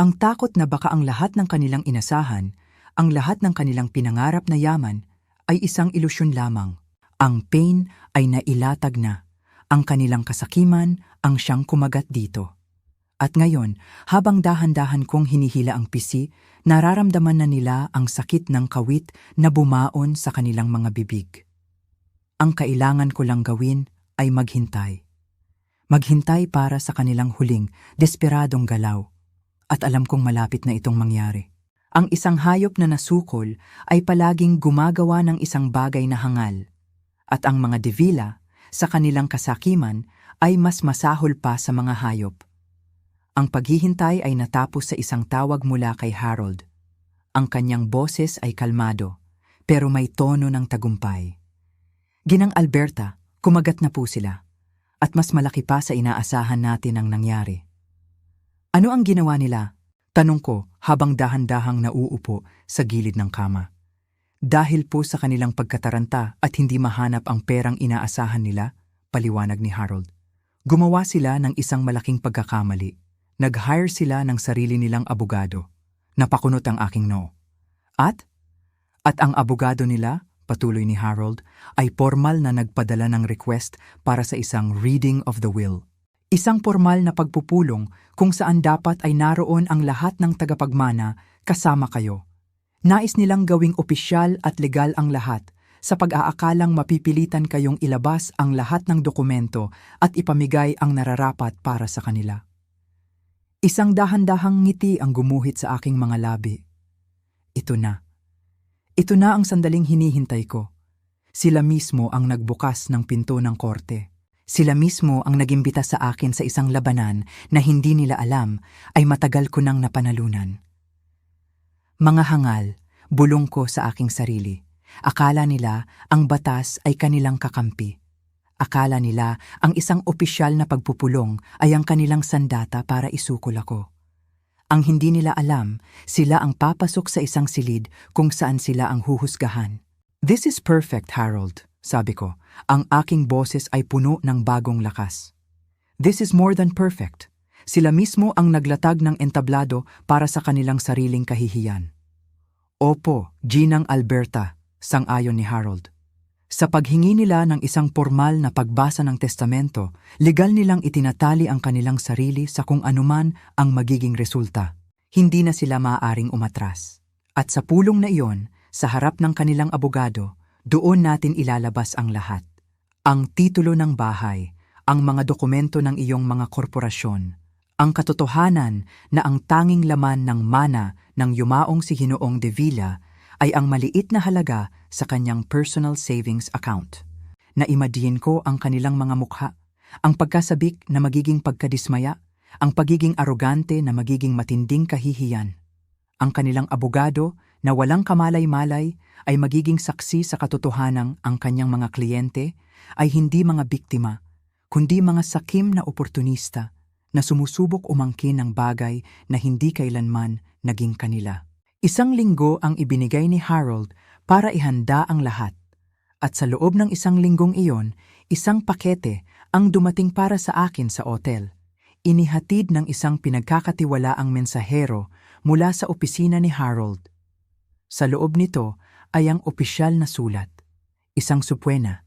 Ang takot na baka ang lahat ng kanilang inasahan, ang lahat ng kanilang pinangarap na yaman, ay isang ilusyon lamang. Ang pain ay nailatag na. Ang kanilang kasakiman ang siyang kumagat dito. At ngayon, habang dahan-dahan kong hinihila ang pisi, nararamdaman na nila ang sakit ng kawit na bumaon sa kanilang mga bibig. Ang kailangan ko lang gawin ay maghintay. Maghintay para sa kanilang huling, desperadong galaw. At alam kong malapit na itong mangyari. Ang isang hayop na nasukol ay palaging gumagawa ng isang bagay na hangal. At ang mga devila, sa kanilang kasakiman, ay mas masahol pa sa mga hayop. Ang paghihintay ay natapos sa isang tawag mula kay Harold. Ang kanyang boses ay kalmado, pero may tono ng tagumpay. "Ginang Alberta, kumagat na po sila. At mas malaki pa sa inaasahan natin ang nangyari." "Ano ang ginawa nila?" tanong ko habang dahan-dahang nauupo sa gilid ng kama. "Dahil po sa kanilang pagkataranta at hindi mahanap ang perang inaasahan nila," paliwanag ni Harold. "Gumawa sila ng isang malaking pagkakamali. Nag-hire sila ng sarili nilang abogado. Napakunot ang aking noo. At ang abogado nila, patuloy ni Harold, ay formal na nagpadala ng request para sa isang reading of the will. Isang formal na pagpupulong kung saan dapat ay naroon ang lahat ng tagapagmana kasama kayo. Nais nilang gawing opisyal at legal ang lahat sa pag-aakalang mapipilitan kayong ilabas ang lahat ng dokumento at ipamigay ang nararapat para sa kanila. Isang dahan-dahang ngiti ang gumuhit sa aking mga labi. Ito na. Ito na ang sandaling hinihintay ko. Sila mismo ang nagbukas ng pinto ng korte. Sila mismo ang nagimbita sa akin sa isang labanan na hindi nila alam ay matagal ko nang napanalunan. Mga hangal, bulong ko sa aking sarili. Akala nila ang batas ay kanilang kakampi. Akala nila ang isang opisyal na pagpupulong ay ang kanilang sandata para isukol ako. Ang hindi nila alam, sila ang papasok sa isang silid kung saan sila ang huhusgahan. "This is perfect, Harold," sabi ko. Ang aking boses ay puno ng bagong lakas. "This is more than perfect." Sila mismo ang naglatag ng entablado para sa kanilang sariling kahihiyan. "Opo, Ginang Alberta," sang-ayon ni Harold. Sa paghingi nila ng isang formal na pagbasa ng testamento, legal nilang itinatali ang kanilang sarili sa kung anuman ang magiging resulta. Hindi na sila maaaring umatras. At sa pulong na iyon, sa harap ng kanilang abogado, doon natin ilalabas ang lahat. Ang titulo ng bahay, ang mga dokumento ng iyong mga korporasyon, ang katotohanan na ang tanging laman ng mana ng yumaong si Ginoong De Villa ay ang maliit na halaga sa kanyang personal savings account. Naimadiin ko ang kanilang mga mukha, ang pagkasabik na magiging pagkadismaya, ang pagiging arogante na magiging matinding kahihiyan. Ang kanilang abogado na walang kamalay-malay ay magiging saksi sa katotohanang ang kanyang mga kliyente ay hindi mga biktima, kundi mga sakim na oportunista na sumusubok umangkin ng bagay na hindi kailanman naging kanila. Isang linggo ang ibinigay ni Harold para ihanda ang lahat. At sa loob ng isang linggong iyon, isang pakete ang dumating para sa akin sa otel. Inihatid ng isang pinagkakatiwalaang mensahero mula sa opisina ni Harold. Sa loob nito ay ang opisyal na sulat. Isang supwena.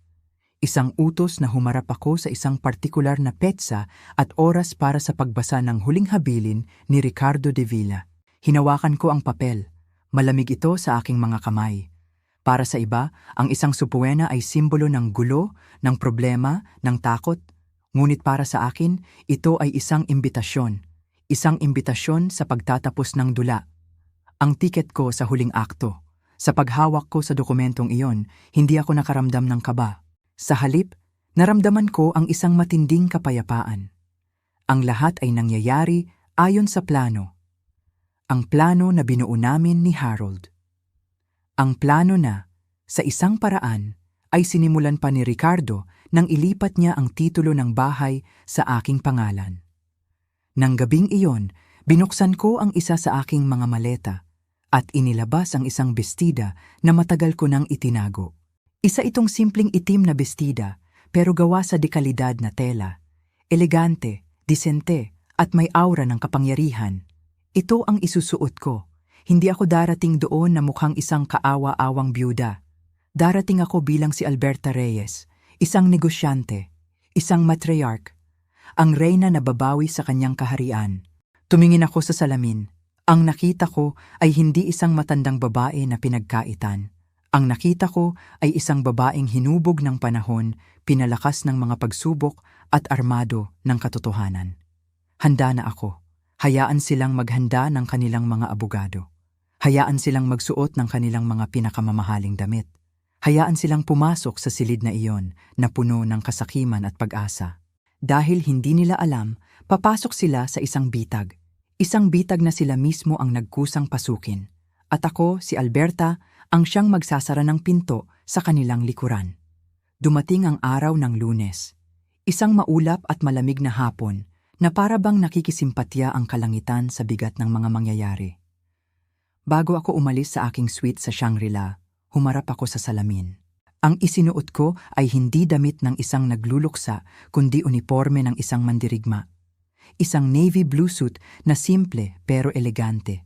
Isang utos na humarap ako sa isang partikular na petsa at oras para sa pagbasa ng huling habilin ni Ricardo De Villa. Hinawakan ko ang papel. Malamig ito sa aking mga kamay. Para sa iba, ang isang supwena ay simbolo ng gulo, ng problema, ng takot. Ngunit para sa akin, ito ay isang imbitasyon. Isang imbitasyon sa pagtatapos ng dula. Ang tiket ko sa huling akto. Sa paghawak ko sa dokumentong iyon, hindi ako nakaramdam ng kaba. Sa halip, naramdaman ko ang isang matinding kapayapaan. Ang lahat ay nangyayari ayon sa plano. Ang plano na binuo namin ni Harold. Ang plano na, sa isang paraan, ay sinimulan pa ni Ricardo nang ilipat niya ang titulo ng bahay sa aking pangalan. Nang gabing iyon, binuksan ko ang isa sa aking mga maleta at inilabas ang isang bestida na matagal ko nang itinago. Isa itong simpleng itim na bestida pero gawa sa dekalidad na tela, elegante, disente at may aura ng kapangyarihan. Ito ang isusuot ko. Hindi ako darating doon na mukhang isang kaawa-awang byuda. Darating ako bilang si Alberta Reyes, isang negosyante, isang matriarch, ang reyna na babawi sa kanyang kaharian. Tumingin ako sa salamin. Ang nakita ko ay hindi isang matandang babae na pinagkaitan. Ang nakita ko ay isang babaeng hinubog ng panahon, pinalakas ng mga pagsubok at armado ng katotohanan. Handa na ako. Hayaan silang maghanda ng kanilang mga abogado. Hayaan silang magsuot ng kanilang mga pinakamamahaling damit. Hayaan silang pumasok sa silid na iyon na puno ng kasakiman at pag-asa. Dahil hindi nila alam, papasok sila sa isang bitag. Isang bitag na sila mismo ang nagkusang pasukin. At ako, si Alberta, ang siyang magsasara ng pinto sa kanilang likuran. Dumating ang araw ng Lunes. Isang maulap at malamig na hapon na para bang nakikisimpatya ang kalangitan sa bigat ng mga mangyayari. Bago ako umalis sa aking suite sa Shangri-La, humarap ako sa salamin. Ang isinuot ko ay hindi damit ng isang nagluluksa, kundi uniforme ng isang mandirigma. Isang navy blue suit na simple pero elegante.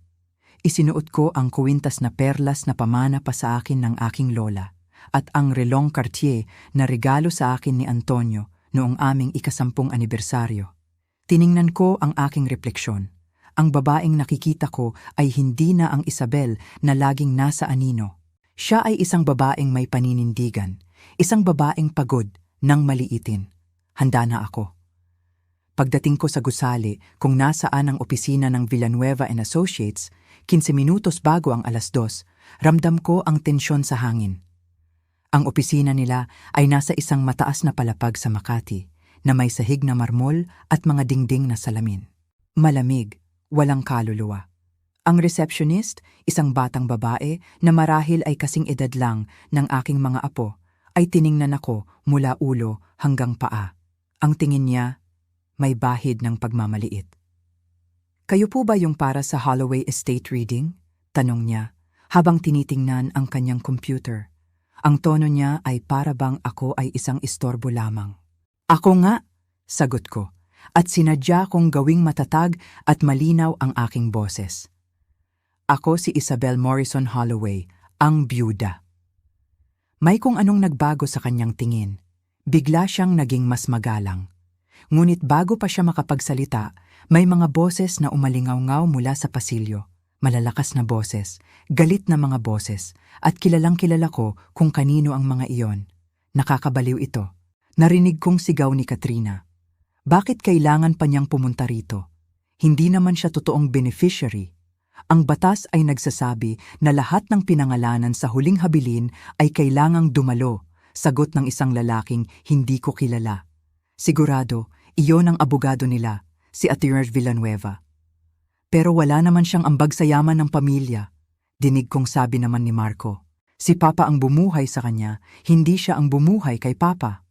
Isinuot ko ang kuwintas na perlas na pamana pa sa akin ng aking lola at ang relong Cartier na regalo sa akin ni Antonio noong aming ika-10 anibersaryo. Tiningnan ko ang aking refleksyon. Ang babaeng nakikita ko ay hindi na ang Isabel na laging nasa anino. Siya ay isang babaeng may paninindigan, isang babaeng pagod nang maliitin. Handa na ako. Pagdating ko sa gusali kung nasaan ang opisina ng Villanueva and Associates, 15 minutos bago ang 2:00, ramdam ko ang tensyon sa hangin. Ang opisina nila ay nasa isang mataas na palapag sa Makati na may sahig na marmol at mga dingding na salamin. Malamig, walang kaluluwa. Ang receptionist, isang batang babae na marahil ay kasing edad lang ng aking mga apo, ay tiningnan ako mula ulo hanggang paa. Ang tingin niya, may bahid ng pagmamaliit. "Kayo po ba yung para sa Holloway Estate reading?" Tanong niya, habang tinitingnan ang kanyang computer. Ang tono niya ay para bang ako ay isang istorbo lamang. "Ako nga," sagot ko, at sinadya kong gawing matatag at malinaw ang aking boses. "Ako si Isabel Morrison Holloway, ang byuda." May kung anong nagbago sa kanyang tingin. Bigla siyang naging mas magalang. Ngunit bago pa siya makapagsalita, may mga boses na umalingaw-ngaw mula sa pasilyo. Malalakas na boses, galit na mga boses, at kilalang-kilala ko kung kanino ang mga iyon. Nakakabaliw ito. Narinig kong sigaw ni Katrina. Bakit kailangan pa niyang pumunta rito? Hindi naman siya totoong beneficiary. Ang batas ay nagsasabi na lahat ng pinangalanan sa huling habilin ay kailangang dumalo, sagot ng isang lalaking hindi ko kilala. Sigurado, iyon ang abogado nila, si Atty. Villanueva. Pero wala naman siyang ambag sa yaman ng pamilya. Dinig kong sabi naman ni Marco. Si Papa ang bumuhay sa kanya, hindi siya ang bumuhay kay Papa.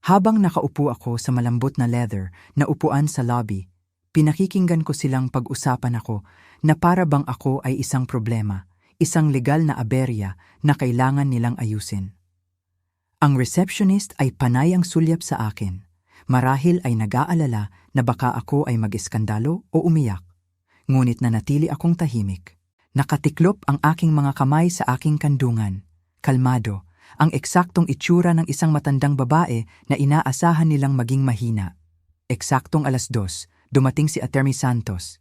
Habang nakaupo ako sa malambot na leather na upuan sa lobby, pinakikinggan ko silang pag-usapan ako na para bang ako ay isang problema, isang legal na aberya na kailangan nilang ayusin. Ang receptionist ay panay ang sulyap sa akin. Marahil ay nag-aalala na baka ako ay mag-iskandalo o umiyak. Ngunit nanatili akong tahimik. Nakatiklop ang aking mga kamay sa aking kandungan. Kalmado, ang eksaktong itsura ng isang matandang babae na inaasahan nilang maging mahina. Eksaktong 2:00, dumating si Atty. Santos.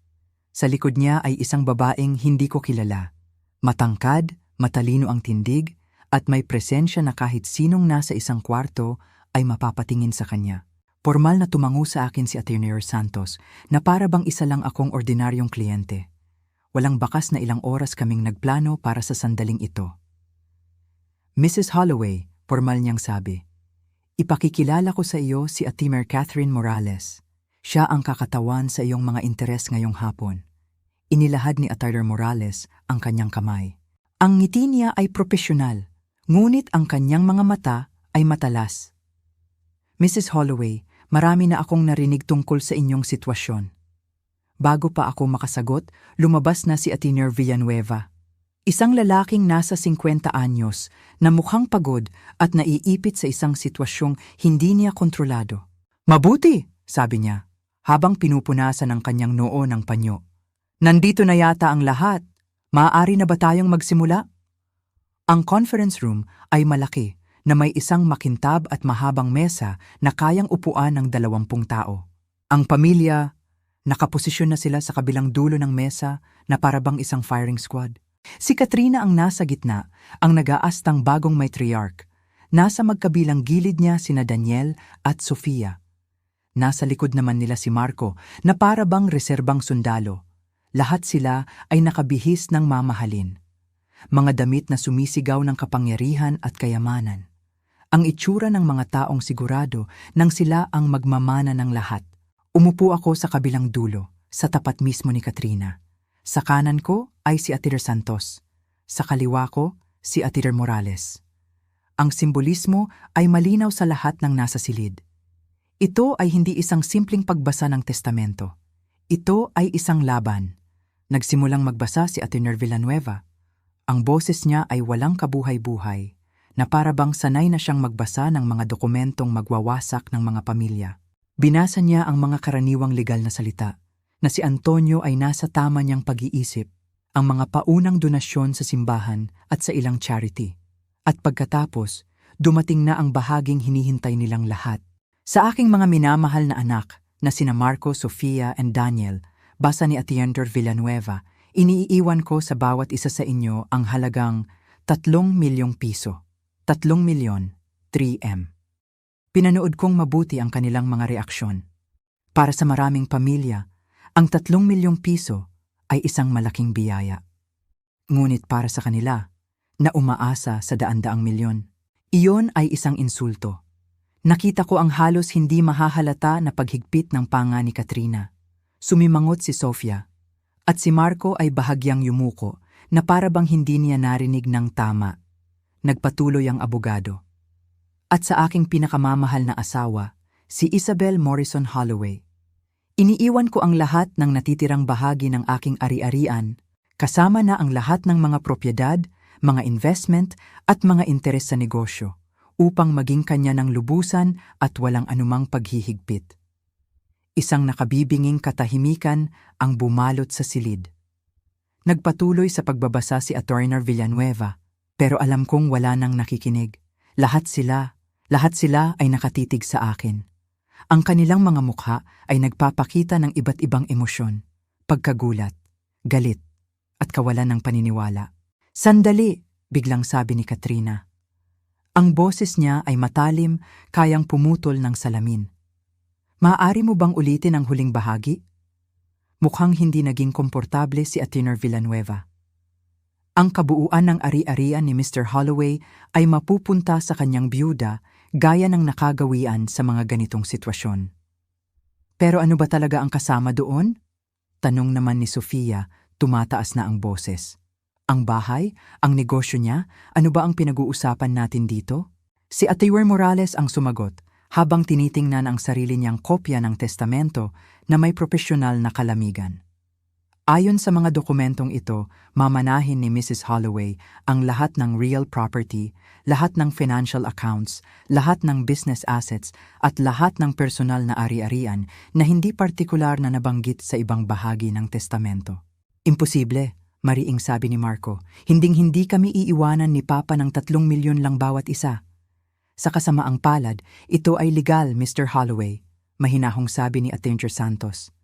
Sa likod niya ay isang babaeng hindi ko kilala. Matangkad, matalino ang tindig, at may presensya na kahit sinong nasa isang kwarto ay mapapatingin sa kanya. Formal na tumango sa akin si Atty. Santos na para bang isa lang akong ordinaryong kliyente. Walang bakas na ilang oras kaming nagplano para sa sandaling ito. "Mrs. Holloway," formal niyang sabi, "ipakikilala ko sa iyo si Atty. Catherine Morales. Siya ang kakatawan sa iyong mga interes ngayong hapon." Inilahad ni Atty. Morales ang kanyang kamay. Ang ngiti niya ay propesyonal, ngunit ang kanyang mga mata ay matalas. "Mrs. Holloway, marami na akong narinig tungkol sa inyong sitwasyon." Bago pa ako makasagot, lumabas na si Atty. Villanueva. Isang lalaking nasa 50 anyos na mukhang pagod at naiipit sa isang sitwasyong hindi niya kontrolado. "Mabuti," sabi niya, habang pinupunasan ang kanyang noo ng panyo. "Nandito na yata ang lahat. Maaari na ba tayong magsimula?" Ang conference room ay malaki na may isang makintab at mahabang mesa na kayang upuan ng 20 tao. Ang pamilya, nakaposisyon na sila sa kabilang dulo ng mesa na parabang isang firing squad. Si Katrina ang nasa gitna, ang nag-aastang bagong matriarch. Nasa magkabilang gilid niya sina Daniel at Sofia. Nasa likod naman nila si Marco na parabang reserbang sundalo. Lahat sila ay nakabihis ng mamahalin. Mga damit na sumisigaw ng kapangyarihan at kayamanan. Ang itsura ng mga taong sigurado nang sila ang magmamana ng lahat. Umupo ako sa kabilang dulo, sa tapat mismo ni Katrina. Sa kanan ko ay si Atty. Santos. Sa kaliwa ko, si Atty. Morales. Ang simbolismo ay malinaw sa lahat ng nasa silid. Ito ay hindi isang simpleng pagbasa ng testamento. Ito ay isang laban. Nagsimulang magbasa si Atty. Villanueva. Ang boses niya ay walang kabuhay-buhay, na para bang sanay na siyang magbasa ng mga dokumentong magwawasak ng mga pamilya. Binasa niya ang mga karaniwang legal na salita, na si Antonio ay nasa tama niyang pag-iisip, ang mga paunang donasyon sa simbahan at sa ilang charity. At pagkatapos, dumating na ang bahaging hinihintay nilang lahat. Sa aking mga minamahal na anak, na sina Marco, Sofia, and Daniel, basa ni Atientor Villanueva, iniiwan ko sa bawat isa sa inyo ang halagang 3,000,000 piso. 3,000,000, 3M. Pinanood kong mabuti ang kanilang mga reaksyon. Para sa maraming pamilya, ang 3,000,000 piso ay isang malaking biyaya. Ngunit para sa kanila, na umaasa sa daan-daang milyon, iyon ay isang insulto. Nakita ko ang halos hindi mahahalata na paghigpit ng panga ni Katrina. Sumimangot si Sofia, at si Marco ay bahagyang yumuko na para bang hindi niya narinig ng tama. Nagpatuloy ang abogado. At sa aking pinakamamahal na asawa, si Isabel Morrison Holloway. Iniiwan ko ang lahat ng natitirang bahagi ng aking ari-arian, kasama na ang lahat ng mga propiedad, mga investment at mga interes sa negosyo, upang maging kanya ng lubusan at walang anumang paghihigpit. Isang nakabibinging katahimikan ang bumalot sa silid. Nagpatuloy sa pagbabasa si Attorney Villanueva, pero alam kong wala nang nakikinig. Lahat sila ay nakatitig sa akin. Ang kanilang mga mukha ay nagpapakita ng iba't ibang emosyon, pagkagulat, galit, at kawalan ng paniniwala. "Sandali!" biglang sabi ni Katrina. Ang boses niya ay matalim, kayang pumutol ng salamin. "Maaari mo bang ulitin ang huling bahagi?" Mukhang hindi naging komportable si Attorney Villanueva. Ang kabuuan ng ari-arian ni Mr. Holloway ay mapupunta sa kanyang byuda gaya ng nakagawian sa mga ganitong sitwasyon. "Pero ano ba talaga ang kasama doon?" Tanong naman ni Sofia, tumataas na ang boses. "Ang bahay? Ang negosyo niya? Ano ba ang pinag-uusapan natin dito?" Si Attorney Morales ang sumagot habang tinitingnan ang sarili niyang kopya ng testamento na may propesyonal na kalamigan. Ayon sa mga dokumentong ito, mamanahin ni Mrs. Holloway ang lahat ng real property, lahat ng financial accounts, lahat ng business assets at lahat ng personal na ari-arian na hindi partikular na nabanggit sa ibang bahagi ng testamento. "Imposible," mariing sabi ni Marco. "Hinding-hindi kami iiwanan ni Papa ng 3,000,000 lang bawat isa." "Sa kasamaang palad, ito ay legal, Mr. Holloway," mahinahong sabi ni Attorney Santos.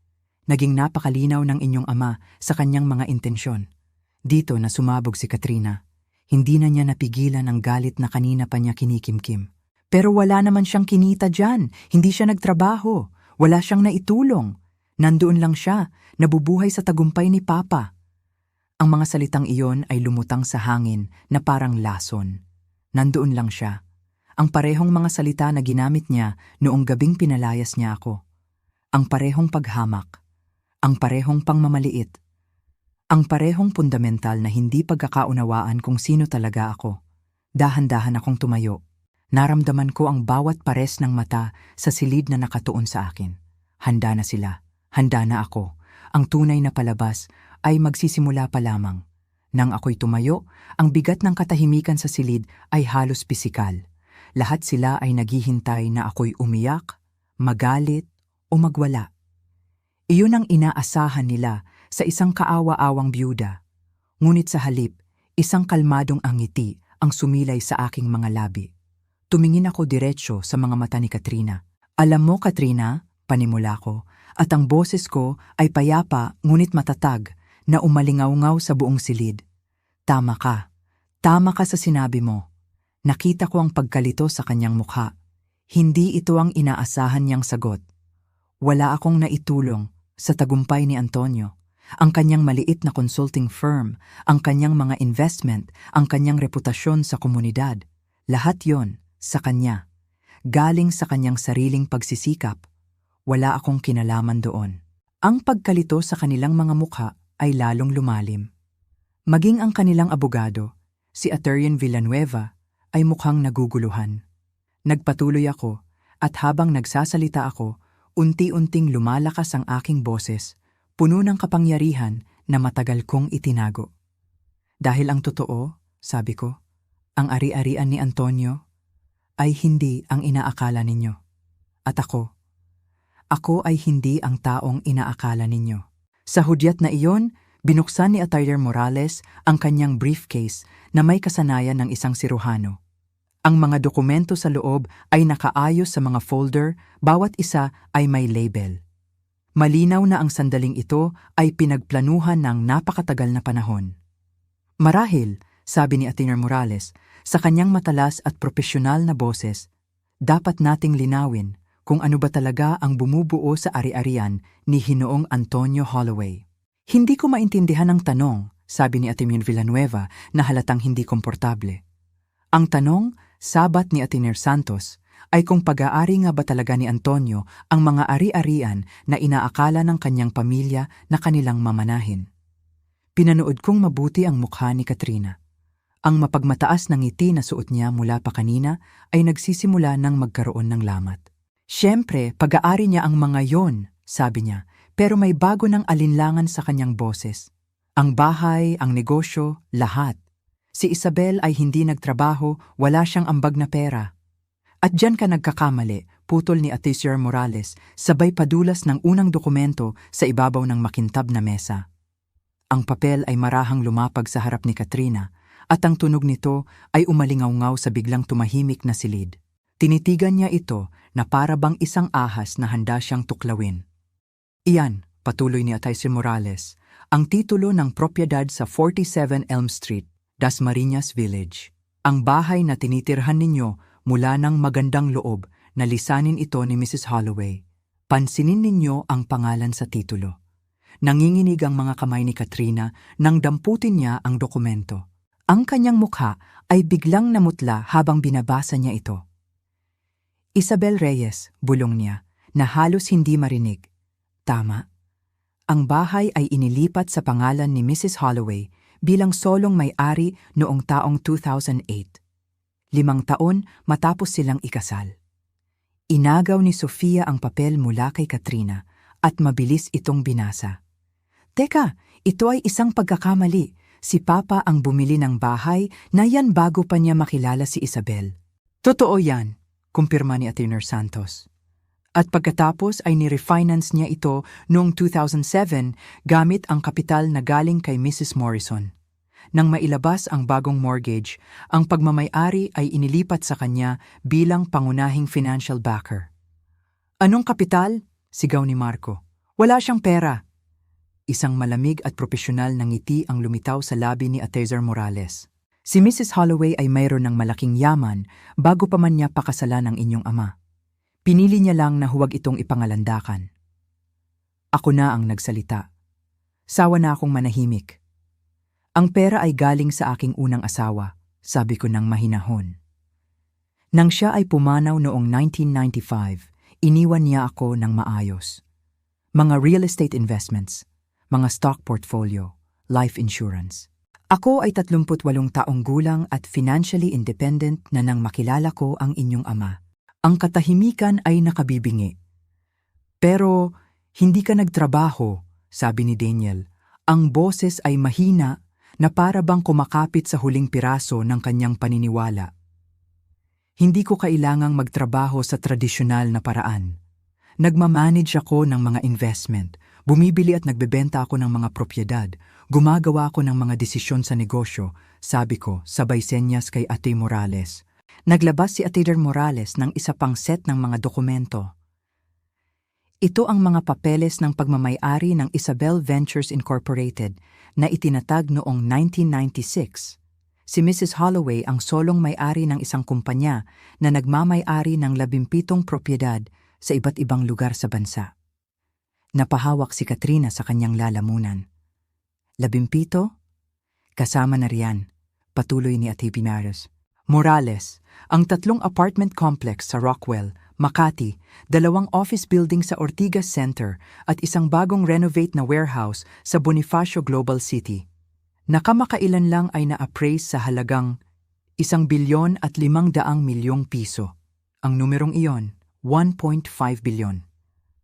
"Naging napakalinaw ng inyong ama sa kanyang mga intensyon." Dito na sumabog si Katrina. Hindi na niya napigilan ang galit na kanina pa niya kinikimkim. "Pero wala naman siyang kinita dyan. Hindi siya nagtrabaho. Wala siyang naitulong. Nandoon lang siya, nabubuhay sa tagumpay ni Papa." Ang mga salitang iyon ay lumutang sa hangin na parang lason. Nandoon lang siya. Ang parehong mga salita na ginamit niya noong gabing pinalayas niya ako. Ang parehong paghamak. Ang parehong pangmamaliit. Ang parehong fundamental na hindi pagkakaunawaan kung sino talaga ako. Dahan-dahan akong tumayo. Naramdaman ko ang bawat pares ng mata sa silid na nakatuon sa akin. Handa na sila. Handa na ako. Ang tunay na palabas ay magsisimula pa lamang. Nang ako'y tumayo, ang bigat ng katahimikan sa silid ay halos pisikal. Lahat sila ay naghihintay na ako'y umiyak, magalit, o magwala. Iyon ang inaasahan nila sa isang kaawa-awang byuda. Ngunit sa halip, isang kalmadong angiti ang sumilay sa aking mga labi. Tumingin ako diretsyo sa mga mata ni Katrina. "Alam mo, Katrina," panimula ko, at ang boses ko ay payapa ngunit matatag na umalingaw-ngaw sa buong silid. Tama ka. Tama ka sa sinabi mo." Nakita ko ang pagkalito sa kanyang mukha. Hindi ito ang inaasahan niyang sagot. Wala akong naitulong sa tagumpay ni Antonio. Ang kanyang maliit na consulting firm, ang kanyang mga investment, ang kanyang reputasyon sa komunidad. Lahat yon sa kanya. Galing sa kanyang sariling pagsisikap. Wala akong kinalaman doon. Ang pagkalito sa kanilang mga mukha ay lalong lumalim. Maging ang kanilang abogado, si Attorney Villanueva, ay mukhang naguguluhan. Nagpatuloy ako at habang nagsasalita ako, unti-unting lumalakas ang aking boses, puno ng kapangyarihan na matagal kong itinago. "Dahil ang totoo," sabi ko, "ang ari-arian ni Antonio ay hindi ang inaakala ninyo. At ako ay hindi ang taong inaakala ninyo." Sa hudyat na iyon, binuksan ni Attorney Morales ang kanyang briefcase na may kasanayan ng isang siruhano. Ang mga dokumento sa loob ay nakaayos sa mga folder, bawat isa ay may label. Malinaw na ang sandaling ito ay pinagplanuhan ng napakatagal na panahon. Marahil, sabi ni Atty. Morales, sa kanyang matalas at propesyonal na boses, dapat nating linawin kung ano ba talaga ang bumubuo sa ari-arian ni Hinoong Antonio Holloway. Hindi ko maintindihan ang tanong, sabi ni Atty. Villanueva na halatang hindi komportable. Ang tanong, sabat ni Atty. Santos, ay kung pag-aari nga ba talaga ni Antonio ang mga ari-arian na inaakala ng kanyang pamilya na kanilang mamanahin. Pinanood kong mabuti ang mukha ni Katrina. Ang mapagmataas na ngiti na suot niya mula pa kanina ay nagsisimula ng magkaroon ng lamat. Siyempre, pag-aari niya ang mga yon, sabi niya, pero may bago ng alinlangan sa kanyang boses. Ang bahay, ang negosyo, lahat. Si Isabel ay hindi nagtrabaho, wala siyang ambag na pera. At diyan ka nagkakamali, putol ni Atty. Morales, sabay padulas ng unang dokumento sa ibabaw ng makintab na mesa. Ang papel ay marahang lumapag sa harap ni Katrina at ang tunog nito ay umalingaw-ngaw sa biglang tumahimik na silid. Tinitigan niya ito na para bang isang ahas na handa siyang tuklawin. Iyan, patuloy ni Atty. Morales, ang titulo ng propiedad sa 47 Elm Street, Dasmariñas Village. Ang bahay na tinitirhan ninyo mula ng magandang loob na lisanin ito ni Mrs. Holloway. Pansinin ninyo ang pangalan sa titulo. Nanginginig ang mga kamay ni Katrina nang damputin niya ang dokumento. Ang kanyang mukha ay biglang namutla habang binabasa niya ito. Isabel Reyes, bulong niya, na halos hindi marinig. Tama. Ang bahay ay inilipat sa pangalan ni Mrs. Holloway bilang solong may-ari noong taong 2008. 5 taon matapos silang ikasal. Inagaw ni Sofia ang papel mula kay Katrina at mabilis itong binasa. Teka, ito ay isang pagkakamali. Si Papa ang bumili ng bahay na yan bago pa niya makilala si Isabel. Totoo yan, kumpirma ni Atty. Santos. At pagkatapos ay ni-refinance niya ito noong 2007 gamit ang kapital na galing kay Mrs. Morrison. Nang mailabas ang bagong mortgage, ang pagmamay-ari ay inilipat sa kanya bilang pangunahing financial backer. Anong kapital? Sigaw ni Marco. Wala siyang pera. Isang malamig at propesyonal na ngiti ang lumitaw sa labi ni Atty. Morales. Si Mrs. Holloway ay mayroon ng malaking yaman bago pa man niya pakasalan ang inyong ama. Pinili niya lang na huwag itong ipangalandakan. Ako na ang nagsalita. Sawa na akong manahimik. Ang pera ay galing sa aking unang asawa, sabi ko ng mahinahon. Nang siya ay pumanaw noong 1995, iniwan niya ako ng maayos. Mga real estate investments, mga stock portfolio, life insurance. Ako ay 38 taong gulang at financially independent na nang makilala ko ang inyong ama. Ang katahimikan ay nakabibingi. Pero hindi ka nagtrabaho, sabi ni Daniel. Ang boses ay mahina na para bang kumakapit sa huling piraso ng kanyang paniniwala. Hindi ko kailangang magtrabaho sa tradisyonal na paraan. Nagmamanage ako ng mga investment, bumibili at nagbebenta ako ng mga propiedad, gumagawa ako ng mga desisyon sa negosyo, sabi ko sabay senyas kay Atty. Morales. Naglabas si Atty. Morales ng isa pang set ng mga dokumento. Ito ang mga papeles ng pagmamay-ari ng Isabel Ventures Incorporated na itinatag noong 1996. Si Mrs. Holloway ang solong may-ari ng isang kumpanya na nagmamay-ari ng 17 propiedad sa iba't ibang lugar sa bansa. Napahawak si Katrina sa kanyang lalamunan. 17? Kasama na riyan, patuloy ni Atty. Morales, ang 3 apartment complex sa Rockwell, Makati, 2 office building sa Ortigas Center at isang bagong renovate na warehouse sa Bonifacio Global City. Nakamakailan lang ay na-appraise sa halagang 1 bilyon at 500 milyong piso. Ang numerong iyon, 1.5 bilyon.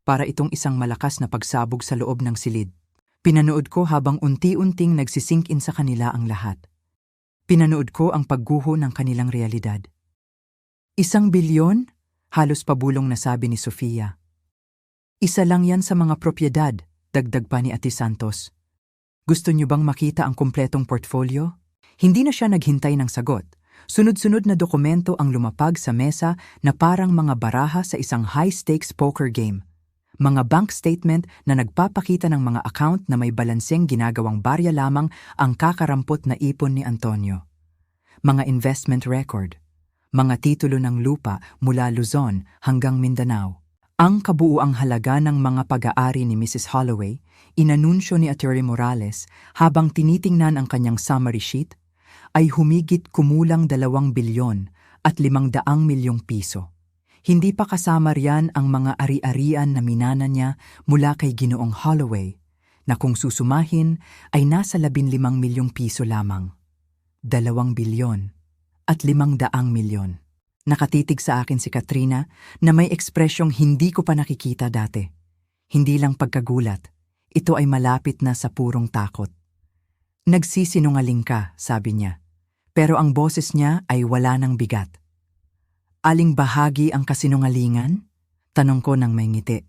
Para itong isang malakas na pagsabog sa loob ng silid. Pinanood ko habang unti-unting nagsisink in sa kanila ang lahat. Pinanood ko ang pagguho ng kanilang realidad. 1 bilyon? Halos pabulong na sabi ni Sofia. Isa lang yan sa mga propiedad, dagdag pa ni Atty. Santos. Gusto niyo bang makita ang kumpletong portfolio? Hindi na siya naghintay ng sagot. Sunod-sunod na dokumento ang lumapag sa mesa na parang mga baraha sa isang high-stakes poker game. Mga bank statement na nagpapakita ng mga account na may balanseng ginagawang barya lamang ang kakarampot na ipon ni Antonio. Mga investment record, mga titulo ng lupa mula Luzon hanggang Mindanao. Ang kabuuang halaga ng mga pag-aari ni Mrs. Holloway, inanunsyo ni Atty. Morales habang tinitingnan ang kanyang summary sheet, ay humigit kumulang 2 bilyon at 500 milyong piso. Hindi pa kasama riyan ang mga ari-arian na minana niya mula kay Ginoong Holloway, na kung susumahin ay nasa 15 milyong piso lamang. 2 bilyon at 500 milyon. Nakatitig sa akin si Katrina na may ekspresyong hindi ko pa nakikita dati. Hindi lang pagkagulat, ito ay malapit na sa purong takot. Nagsisinungaling ka, sabi niya. Pero ang boses niya ay wala ng bigat. Aling bahagi ang kasinungalingan? Tanong ko nang may ngiti.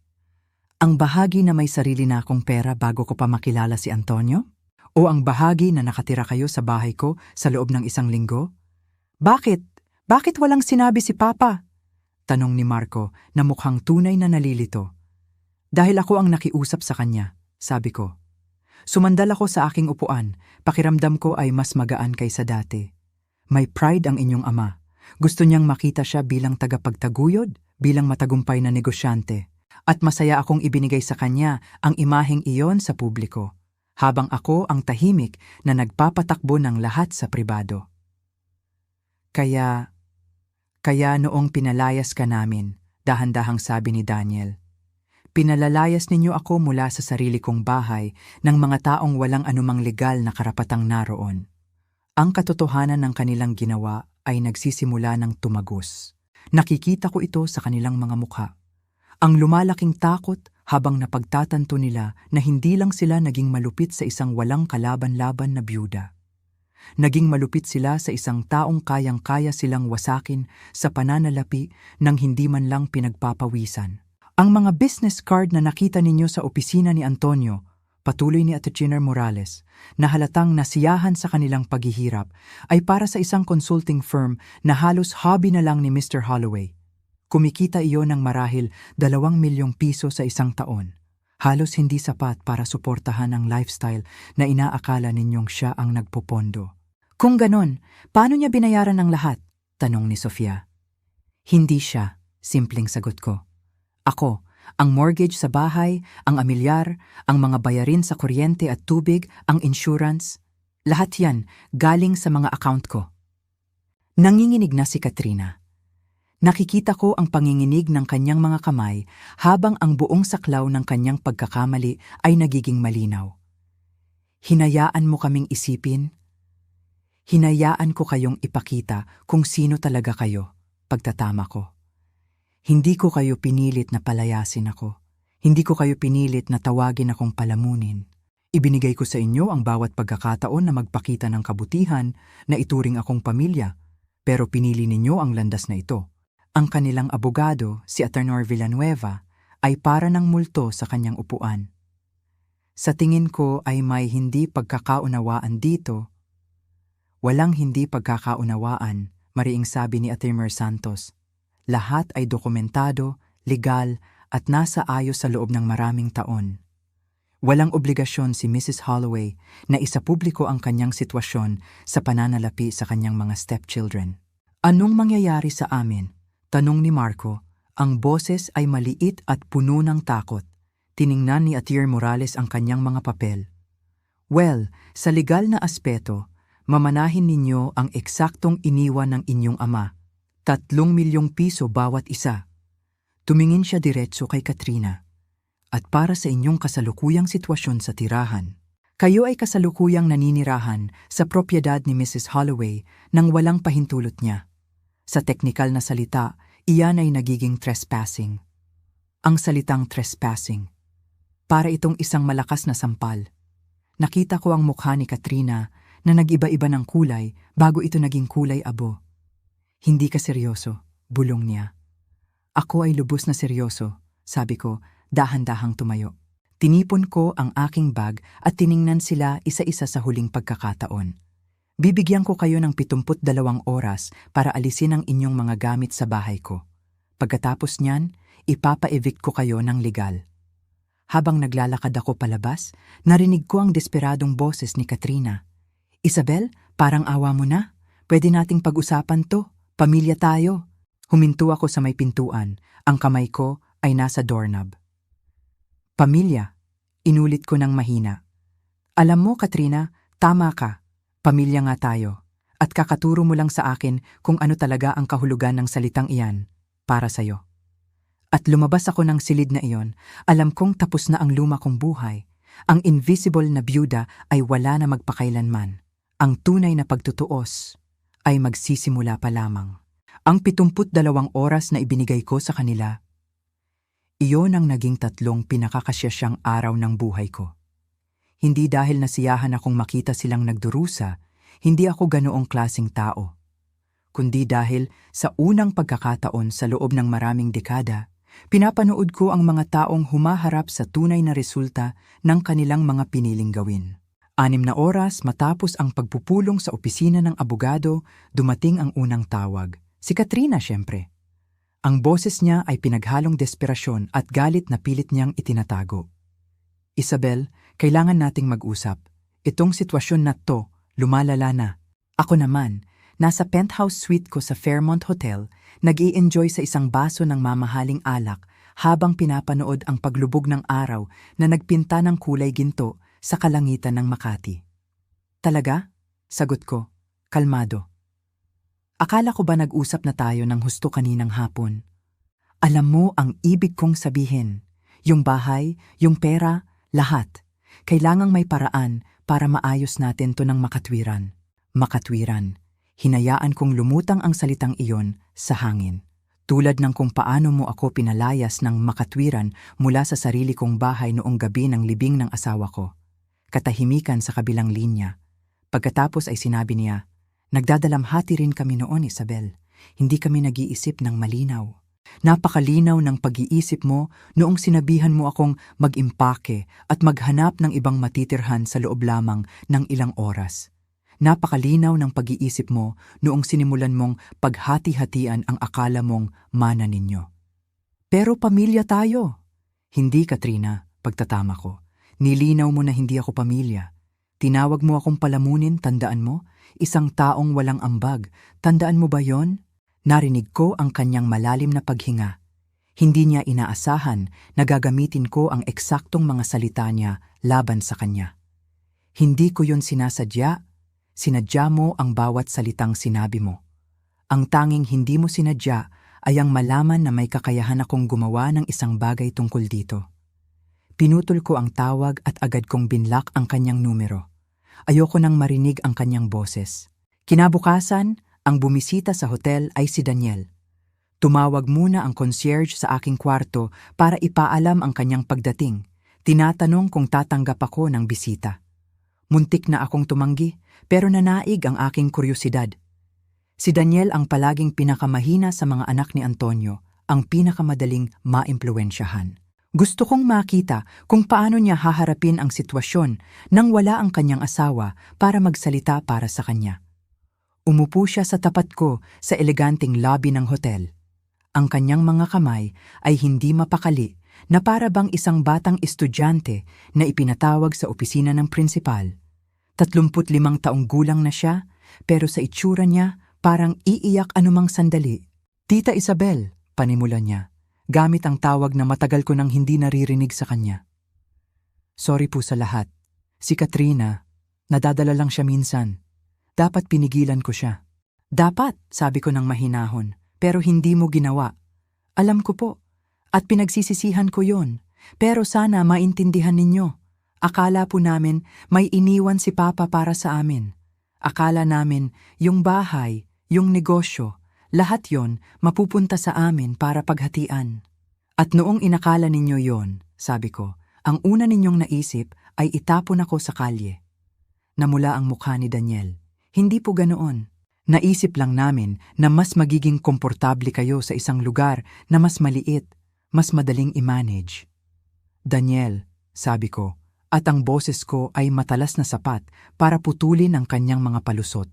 Ang bahagi na may sarili na akong pera bago ko pa makilala si Antonio? O ang bahagi na nakatira kayo sa bahay ko sa loob ng 1 linggo? Bakit? Bakit walang sinabi si Papa? Tanong ni Marco na mukhang tunay na nalilito. Dahil ako ang nakiusap sa kanya, sabi ko. Sumandal ako sa aking upuan, pakiramdam ko ay mas magaan kaysa dati. May pride ang inyong ama. Gusto niyang makita siya bilang tagapagtaguyod, bilang matagumpay na negosyante. At masaya akong ibinigay sa kanya ang imaheng iyon sa publiko, habang ako ang tahimik na nagpapatakbo ng lahat sa pribado. Kaya noong pinalayas ka namin, dahan-dahang sabi ni Daniel, pinalalayas ninyo ako mula sa sarili kong bahay ng mga taong walang anumang legal na karapatang naroon. Ang katotohanan ng kanilang ginawa ay nagsisimula ng tumagos. Nakikita ko ito sa kanilang mga mukha. Ang lumalaking takot habang napagtatanto nila na hindi lang sila naging malupit sa isang walang kalaban-laban na byuda. Naging malupit sila sa isang taong kayang-kaya silang wasakin sa pananalapi ng hindi man lang pinagpapawisan. Ang mga business card na nakita ninyo sa opisina ni Antonio, patuloy ni Atty. Morales, na halatang nasiyahan sa kanilang paghihirap, ay para sa isang consulting firm na halos hobby na lang ni Mr. Holloway. Kumikita iyon ng marahil 2 milyong piso sa 1 taon. Halos hindi sapat para suportahan ang lifestyle na inaakala ninyong siya ang nagpopondo. Kung ganon, paano niya binayaran ang lahat? Tanong ni Sofia. Hindi siya, simpleng sagot ko. Ako, ang mortgage sa bahay, ang amilyar, ang mga bayarin sa kuryente at tubig, ang insurance, lahat yan galing sa mga account ko. Nanginginig na si Katrina. Nakikita ko ang panginginig ng kanyang mga kamay habang ang buong saklaw ng kanyang pagkakamali ay nagiging malinaw. Hinayaan mo kaming isipin? Hinayaan ko kayong ipakita kung sino talaga kayo, pagtatama ko. Hindi ko kayo pinilit na palayasin ako. Hindi ko kayo pinilit na tawagin akong palamunin. Ibinigay ko sa inyo ang bawat pagkakataon na magpakita ng kabutihan na ituring akong pamilya, pero pinili ninyo ang landas na ito. Ang kanilang abogado, si Attorney Villanueva, ay para ng multo sa kanyang upuan. Sa tingin ko ay may hindi pagkakaunawaan dito. Walang hindi pagkakaunawaan, mariing sabi ni Atty. Santos. Lahat ay dokumentado, legal, at nasa ayos sa loob ng maraming taon. Walang obligasyon si Mrs. Holloway na isapubliko ang kanyang sitwasyon sa pananalapi sa kanyang mga stepchildren. Anong mangyayari sa amin? Tanong ni Marco. Ang boses ay maliit at puno ng takot. Tiningnan ni Atty. Morales ang kanyang mga papel. Well, sa legal na aspeto, mamanahin ninyo ang eksaktong iniwan ng inyong ama. 3 milyong piso bawat isa. Tumingin siya diretso kay Katrina. At para sa inyong kasalukuyang sitwasyon sa tirahan, kayo ay kasalukuyang naninirahan sa propiedad ni Mrs. Holloway nang walang pahintulot niya. Sa teknikal na salita, iyan ay nagiging trespassing. Ang salitang trespassing, para itong isang malakas na sampal. Nakita ko ang mukha ni Katrina na nag-iba-iba ng kulay bago ito naging kulay abo. Hindi ka seryoso, bulong niya. Ako ay lubos na seryoso, sabi ko, dahan-dahang tumayo. Tinipon ko ang aking bag at tiningnan sila isa-isa sa huling pagkakataon. Bibigyan ko kayo ng 72 oras para alisin ang inyong mga gamit sa bahay ko. Pagkatapos niyan, ipapa-evict ko kayo ng legal. Habang naglalakad ako palabas, narinig ko ang desperadong boses ni Katrina. Isabel, parang awa mo na. Pwede nating pag-usapan to. Pamilya tayo. Huminto ako sa may pintuan. Ang kamay ko ay nasa doorknob. Pamilya, inulit ko ng mahina. Alam mo, Katrina, tama ka. Pamilya nga tayo. At kakaturo mo lang sa akin kung ano talaga ang kahulugan ng salitang iyan para sa'yo. At lumabas ako ng silid na iyon, alam kong tapos na ang luma kong buhay. Ang invisible na byuda ay wala na magpakailanman. Ang tunay na pagtutuos ay magsisimula pa lamang. Ang 72 oras na ibinigay ko sa kanila, iyon ang naging 3 pinakakasyasiyang araw ng buhay ko. Hindi dahil nasiyahan akong makita silang nagdurusa, hindi ako ganoong klaseng tao. Kundi dahil sa unang pagkakataon sa loob ng maraming dekada, pinapanood ko ang mga taong humaharap sa tunay na resulta ng kanilang mga piniling gawin. 6 na oras matapos ang pagpupulong sa opisina ng abogado, dumating ang unang tawag. Si Katrina, siyempre. Ang boses niya ay pinaghalong desperasyon at galit na pilit niyang itinatago. Isabel, kailangan nating mag-usap. Itong sitwasyon na to, lumalala na. Ako naman, nasa penthouse suite ko sa Fairmont Hotel, nag-i-enjoy sa isang baso ng mamahaling alak habang pinapanood ang paglubog ng araw na nagpinta ng kulay ginto sa kalangitan ng Makati. Talaga? Sagot ko, kalmado. Akala ko ba nag-usap na tayo ng husto kaninang hapon? Alam mo ang ibig kong sabihin. Yung bahay, yung pera, lahat. Kailangang may paraan para maayos natin to ng makatwiran. Makatwiran. Hinayaan kong lumutang ang salitang iyon sa hangin. Tulad ng kung paano mo ako pinalayas ng makatwiran mula sa sarili kong bahay noong gabi ng libing ng asawa ko. Katahimikan sa kabilang linya. Pagkatapos ay sinabi niya, nagdadalamhati rin kami noon, Isabel. Hindi kami nag-iisip ng malinaw. Napakalinaw ng pag-iisip mo noong sinabihan mo akong mag-impake at maghanap ng ibang matitirhan sa loob lamang ng ilang oras. Napakalinaw ng pag-iisip mo noong sinimulan mong paghati-hatian ang akala mong mana ninyo. Pero pamilya tayo. Hindi, Katrina, pagtatama ko. Nilinaw mo na hindi ako pamilya. Tinawag mo akong palamunin, tandaan mo? Isang taong walang ambag. Tandaan mo ba yon? Narinig ko ang kanyang malalim na paghinga. Hindi niya inaasahan na gagamitin ko ang eksaktong mga salita niya laban sa kanya. Hindi ko yon sinasadya. Sinadya mo ang bawat salitang sinabi mo. Ang tanging hindi mo sinadya ay ang malaman na may kakayahan akong gumawa ng isang bagay tungkol dito. Pinutol ko ang tawag at agad kong binlock ang kanyang numero. Ayoko nang marinig ang kanyang boses. Kinabukasan, ang bumisita sa hotel ay si Daniel. Tumawag muna ang concierge sa aking kwarto para ipaalam ang kanyang pagdating. Tinatanong kung tatanggap ako ng bisita. Muntik na akong tumanggi, pero nanaig ang aking kuryosidad. Si Daniel ang palaging pinakamahina sa mga anak ni Antonio, ang pinakamadaling maimpluwensyahan. Gusto kong makita kung paano niya haharapin ang sitwasyon nang wala ang kanyang asawa para magsalita para sa kanya. Umupo siya sa tapat ko sa eleganting lobby ng hotel. Ang kanyang mga kamay ay hindi mapakali na para bang isang batang estudyante na ipinatawag sa opisina ng prinsipal. 35 taong gulang na siya, pero sa itsura niya parang iiyak anumang sandali. Tita Isabel, panimula niya, gamit ang tawag na matagal ko nang hindi naririnig sa kanya. Sorry po sa lahat. Si Katrina, nadadala lang siya minsan. Dapat pinigilan ko siya. Dapat, sabi ko ng mahinahon, pero hindi mo ginawa. Alam ko po, at pinagsisisihan ko yon, pero sana maintindihan ninyo. Akala po namin may iniwan si Papa para sa amin. Akala namin yung bahay, yung negosyo, lahat yon mapupunta sa amin para paghatian. At noong inakala ninyo yon, sabi ko, ang una ninyong naisip ay itapon ako sa kalye. Namula ang mukha ni Daniel. Hindi po ganoon. Naisip lang namin na mas magiging komportable kayo sa isang lugar na mas maliit, mas madaling i-manage. Daniel, sabi ko, at ang boses ko ay matalas na sapat para putulin ang kanyang mga palusot.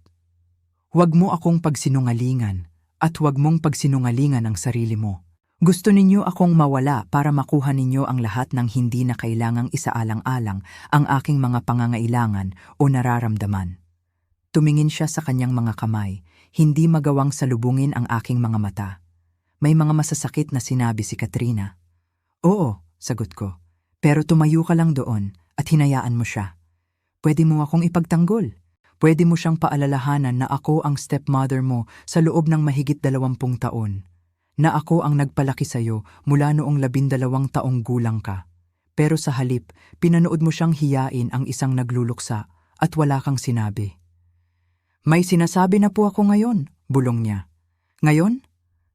Huwag mo akong pagsinungalingan at huwag mong pagsinungalingan ang sarili mo. Gusto ninyo akong mawala para makuha ninyo ang lahat ng hindi na kailangang isaalang-alang ang aking mga pangangailangan o nararamdaman. Tumingin siya sa kanyang mga kamay, hindi magawang salubungin ang aking mga mata. May mga masasakit na sinabi si Katrina. Oo, sagot ko. Pero tumayo ka lang doon at hinayaan mo siya. Pwede mo akong ipagtanggol. Pwede mo siyang paalalahanan na ako ang stepmother mo sa loob ng mahigit 20 taon. Na ako ang nagpalaki sa'yo mula noong 12 taong gulang ka. Pero sa halip, pinanood mo siyang hiyain ang isang nagluluksa at wala kang sinabi. May sinasabi na po ako ngayon, bulong niya. Ngayon?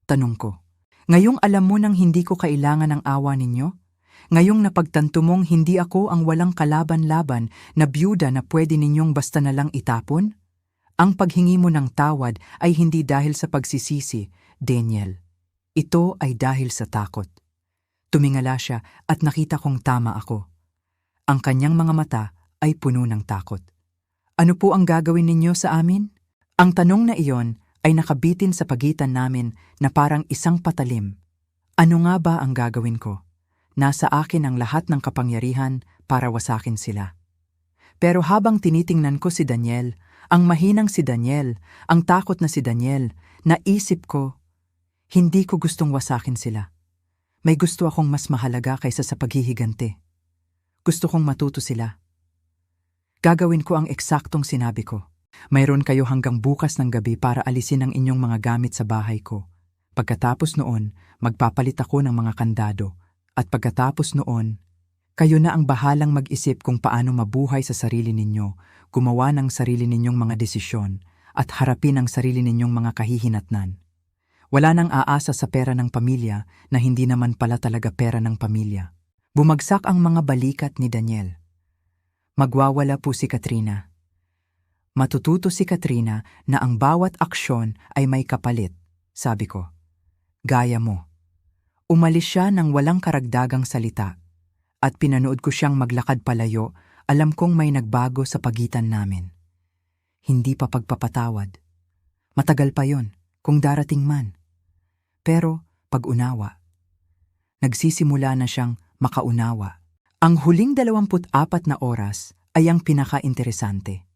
Tanong ko. Ngayong alam mo nang hindi ko kailangan ng awa ninyo? Ngayong napagtanto mong hindi ako ang walang kalaban-laban na byuda na pwede ninyong basta na lang itapon? Ang paghingi mo ng tawad ay hindi dahil sa pagsisisi, Daniel. Ito ay dahil sa takot. Tumingala siya at nakita kong tama ako. Ang kanyang mga mata ay puno ng takot. Ano po ang gagawin ninyo sa amin? Ang tanong na iyon ay nakabitin sa pagitan namin na parang isang patalim. Ano nga ba ang gagawin ko? Nasa akin ang lahat ng kapangyarihan para wasakin sila. Pero habang tinitingnan ko si Daniel, ang mahinang si Daniel, ang takot na si Daniel, naisip ko, hindi ko gustong wasakin sila. May gusto akong mas mahalaga kaysa sa paghihigante. Gusto kong matuto sila. Gagawin ko ang eksaktong sinabi ko. Mayroon kayo hanggang bukas ng gabi para alisin ang inyong mga gamit sa bahay ko. Pagkatapos noon, magpapalit ako ng mga kandado. At pagkatapos noon, kayo na ang bahalang mag-isip kung paano mabuhay sa sarili ninyo, gumawa ng sarili ninyong mga desisyon, at harapin ang sarili ninyong mga kahihinatnan. Wala nang aasa sa pera ng pamilya na hindi naman pala talaga pera ng pamilya. Bumagsak ang mga balikat ni Daniel. Magwawala po si Katrina. Matututo si Katrina na ang bawat aksyon ay may kapalit, sabi ko. Gaya mo. Umalis siya ng walang karagdagang salita at pinanood ko siyang maglakad palayo, alam kong may nagbago sa pagitan namin. Hindi pa pagpapatawad. Matagal pa yon, kung darating man. Pero pag-unawa. Nagsisimula na siyang makaunawa. Ang huling 24 na oras ay ang pinaka-interesante.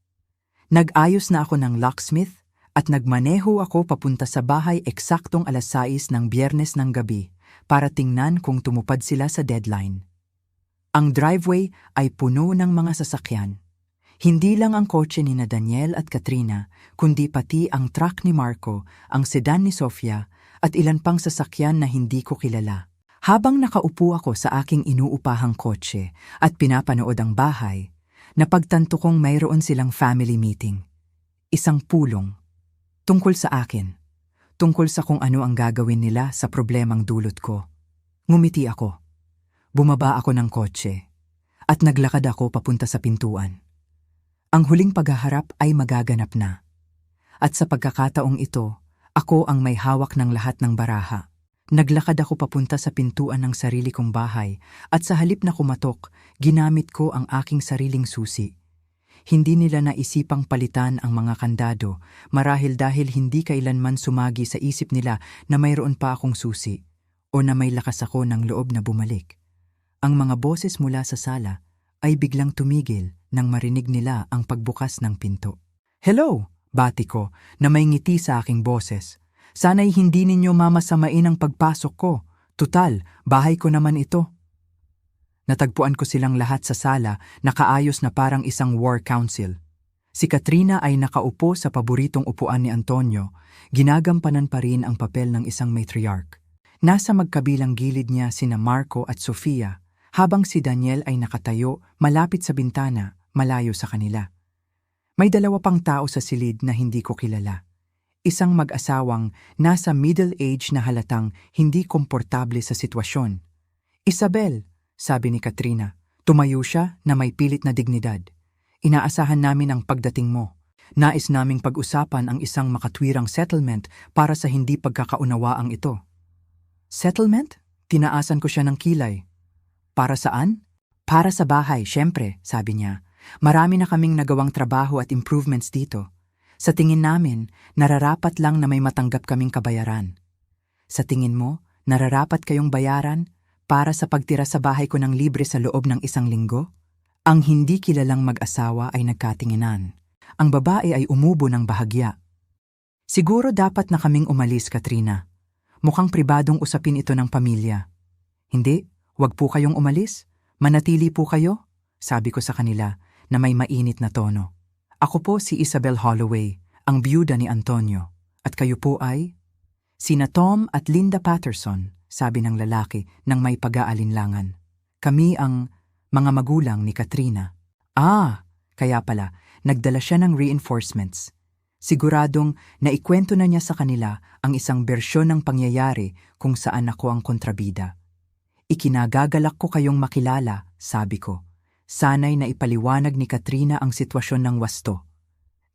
Nag-ayos na ako ng locksmith at nagmaneho ako papunta sa bahay eksaktong 6:00 ng Biyernes ng gabi para tingnan kung tumupad sila sa deadline. Ang driveway ay puno ng mga sasakyan. Hindi lang ang kotse ni na Daniel at Katrina, kundi pati ang truck ni Marco, ang sedan ni Sofia, at ilan pang sasakyan na hindi ko kilala. Habang nakaupo ako sa aking inuupahang kotse at pinapanood ang bahay, napagtanto kong mayroon silang family meeting. Isang pulong. Tungkol sa akin. Tungkol sa kung ano ang gagawin nila sa problemang dulot ko. Ngumiti ako. Bumaba ako ng kotse at naglakad ako papunta sa pintuan. Ang huling paghaharap ay magaganap na. At sa pagkakataong ito, ako ang may hawak ng lahat ng baraha. Naglakad ako papunta sa pintuan ng sarili kong bahay at sa halip na kumatok, ginamit ko ang aking sariling susi. Hindi nila naisipang palitan ang mga kandado marahil dahil hindi kailanman sumagi sa isip nila na mayroon pa akong susi o na may lakas ako ng loob na bumalik. Ang mga boses mula sa sala ay biglang tumigil nang marinig nila ang pagbukas ng pinto. Hello! Bati ko na may ngiti sa aking boses. Sana'y hindi ninyo mamasamain ang pagpasok ko. Tutal, bahay ko naman ito. Natagpuan ko silang lahat sa sala, nakaayos na parang isang war council. Si Katrina ay nakaupo sa paboritong upuan ni Antonio, ginagampanan pa rin ang papel ng isang matriarch. Nasa magkabilang gilid niya sina Marco at Sofia, habang si Daniel ay nakatayo malapit sa bintana, malayo sa kanila. May 2 pang tao sa silid na hindi ko kilala. Isang mag-asawang nasa middle age na halatang hindi komportable sa sitwasyon. Isabel, sabi ni Katrina, tumayo siya na may pilit na dignidad. Inaasahan namin ang pagdating mo. Nais naming pag-usapan ang isang makatwirang settlement para sa hindi pagkakaunawaang ito. Settlement? Tinaasan ko siya ng kilay. Para saan? Para sa bahay, syempre, sabi niya. Marami na kaming nagawang trabaho at improvements dito. Sa tingin namin, nararapat lang na may matanggap kaming kabayaran. Sa tingin mo, nararapat kayong bayaran para sa pagtira sa bahay ko ng libre sa loob ng 1 linggo? Ang hindi kilalang mag-asawa ay nagkatinginan. Ang babae ay umubo ng bahagya. Siguro dapat na kaming umalis, Katrina. Mukhang pribadong usapin ito ng pamilya. Hindi, wag po kayong umalis. Manatili po kayo, sabi ko sa kanila na may mainit na tono. Ako po si Isabel Holloway, ang biyuda ni Antonio. At kayo po ay? Sina Tom at Linda Patterson, sabi ng lalaki nang may pag-aalinlangan. Kami ang mga magulang ni Katrina. Kaya pala, nagdala siya ng reinforcements. Siguradong naikwento na niya sa kanila ang isang bersyon ng pangyayari kung saan ako ang kontrabida. Ikinagagalak ko kayong makilala, sabi ko. Sanay na ipaliwanag ni Katrina ang sitwasyon ng wasto.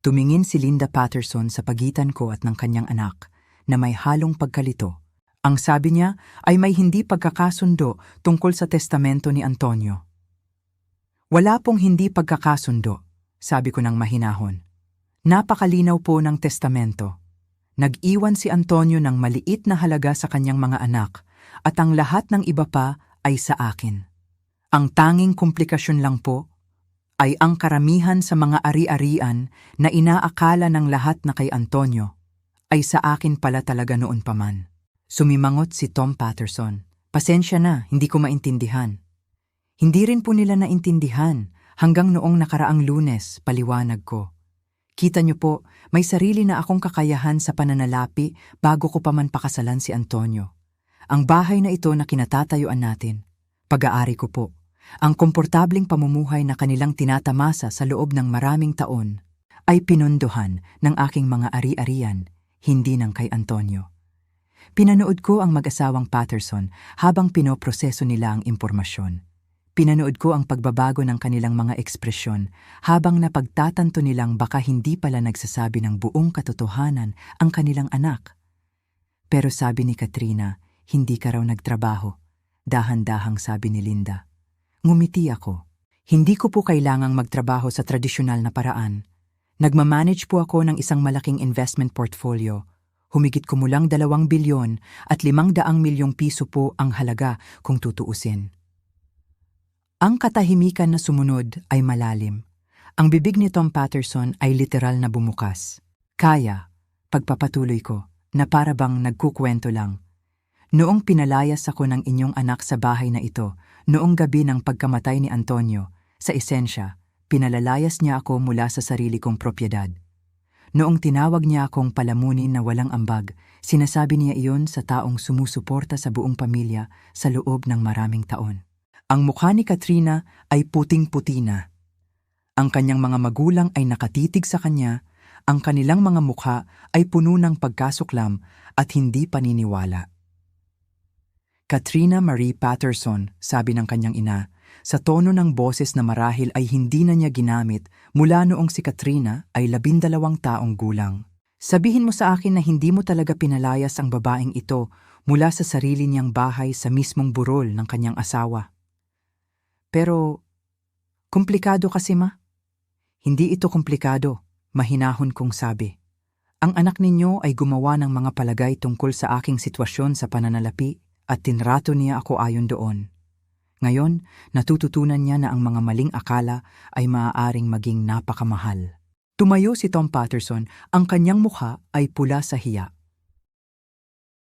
Tumingin si Linda Patterson sa pagitan ko at ng kanyang anak na may halong pagkalito. Ang sabi niya ay may hindi pagkakasundo tungkol sa testamento ni Antonio. Wala pong hindi pagkakasundo, sabi ko ng mahinahon. Napakalinaw po ng testamento. Nag-iwan si Antonio ng maliit na halaga sa kanyang mga anak at ang lahat ng iba pa ay sa akin. Ang tanging komplikasyon lang po ay ang karamihan sa mga ari-arian na inaakala ng lahat na kay Antonio ay sa akin pala talaga noon pa man. Sumimangot si Tom Patterson. Pasensya na, hindi ko maintindihan. Hindi rin po nila naintindihan hanggang noong nakaraang Lunes, paliwanag ko. Kita niyo po, may sarili na akong kakayahan sa pananalapi bago ko pa man pakasalan si Antonio. Ang bahay na ito na kinatatayuan natin, pag-aari ko po. Ang komportabling pamumuhay na kanilang tinatamasa sa loob ng maraming taon ay pinondohan ng aking mga ari-arian, hindi ng kay Antonio. Pinanood ko ang mag-asawang Patterson habang pinoproseso nila ang impormasyon. Pinanood ko ang pagbabago ng kanilang mga ekspresyon habang napagtatanto nilang baka hindi pala nagsasabi ng buong katotohanan ang kanilang anak. Pero sabi ni Katrina, hindi ka raw nagtrabaho. Dahan-dahang sabi ni Linda. Ngumiti ako. Hindi ko po kailangang magtrabaho sa tradisyonal na paraan. Nagmamanage po ako ng isang malaking investment portfolio. Humigit kumulang 2 bilyon at 500 milyong piso po ang halaga kung tutuusin. Ang katahimikan na sumunod ay malalim. Ang bibig ni Tom Patterson ay literal na bumukas. Kaya, pagpapatuloy ko, na para bang nagkukwento lang. Noong pinalayas ako ng inyong anak sa bahay na ito, noong gabi ng pagkamatay ni Antonio, sa esensya, pinalalayas niya ako mula sa sarili kong propiedad. Noong tinawag niya akong palamunin na walang ambag, sinasabi niya iyon sa taong sumusuporta sa buong pamilya sa loob ng maraming taon. Ang mukha ni Katrina ay puting-puti na. Ang kanyang mga magulang ay nakatitig sa kanya, ang kanilang mga mukha ay puno ng pagkasuklam at hindi paniniwala. Katrina Marie Patterson, sabi ng kanyang ina, sa tono ng boses na marahil ay hindi na niya ginamit mula noong si Katrina ay 12 taong gulang. Sabihin mo sa akin na hindi mo talaga pinalayas ang babaeng ito mula sa sarili niyang bahay sa mismong burol ng kanyang asawa. Pero, komplikado kasi ma. Hindi ito komplikado, mahinahon kong sabi. Ang anak ninyo ay gumawa ng mga palagay tungkol sa aking sitwasyon sa pananalapi at tinrato niya ako ayon doon. Ngayon, natututunan niya na ang mga maling akala ay maaaring maging napakamahal. Tumayo si Tom Patterson, ang kanyang mukha ay pula sa hiya.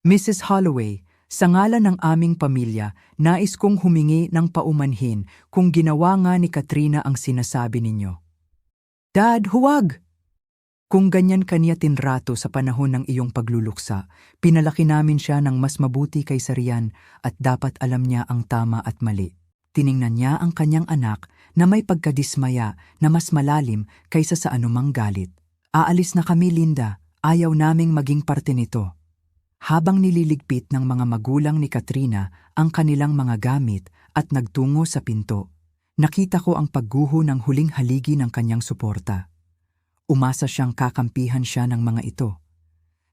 Mrs. Holloway, sa ngalan ng aming pamilya, nais kong humingi ng paumanhin kung ginawa nga ni Katrina ang sinasabi ninyo. Dad, huwag! Kung ganyan kaniya tinrato sa panahon ng iyong pagluluksa, pinalaki namin siya ng mas mabuti kaysa riyan at dapat alam niya ang tama at mali. Tiningnan niya ang kanyang anak na may pagkadismaya na mas malalim kaysa sa anumang galit. Aalis na kami, Linda. Ayaw naming maging parte nito. Habang nililigpit ng mga magulang ni Katrina ang kanilang mga gamit at nagtungo sa pinto, nakita ko ang pagguho ng huling haligi ng kanyang suporta. Umasa siyang kakampihan siya ng mga ito.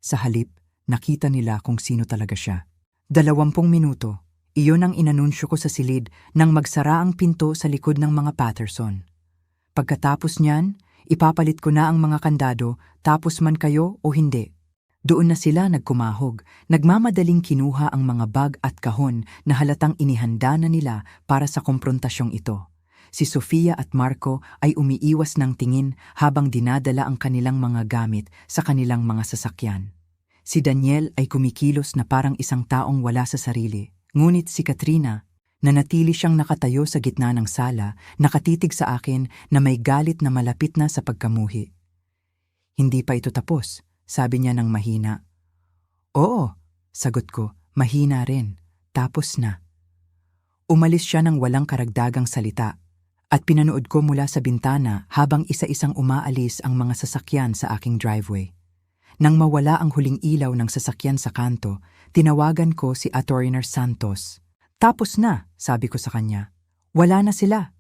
Sa halip, nakita nila kung sino talaga siya. 20 minuto, Iyon ang inanunsyo ko sa silid nang magsara ang pinto sa likod ng mga Patterson. Pagkatapos niyan, ipapalit ko na ang mga kandado tapos man kayo o hindi. Doon na sila nagkumahog, nagmamadaling kinuha ang mga bag at kahon na halatang inihanda na nila para sa komprontasyong ito. Si Sofia at Marco ay umiiwas ng tingin habang dinadala ang kanilang mga gamit sa kanilang mga sasakyan. Si Daniel ay kumikilos na parang isang taong wala sa sarili. Ngunit si Katrina, nanatili siyang nakatayo sa gitna ng sala, nakatitig sa akin na may galit na malapit na sa pagkamuhi. Hindi pa ito tapos, sabi niya ng mahina. Oo, sagot ko, mahina rin, tapos na. Umalis siya ng walang karagdagang salita at pinanood ko mula sa bintana habang isa-isang umaalis ang mga sasakyan sa aking driveway. Nang mawala ang huling ilaw ng sasakyan sa kanto, tinawagan ko si Attorney Santos. Tapos na, sabi ko sa kanya. Wala na sila.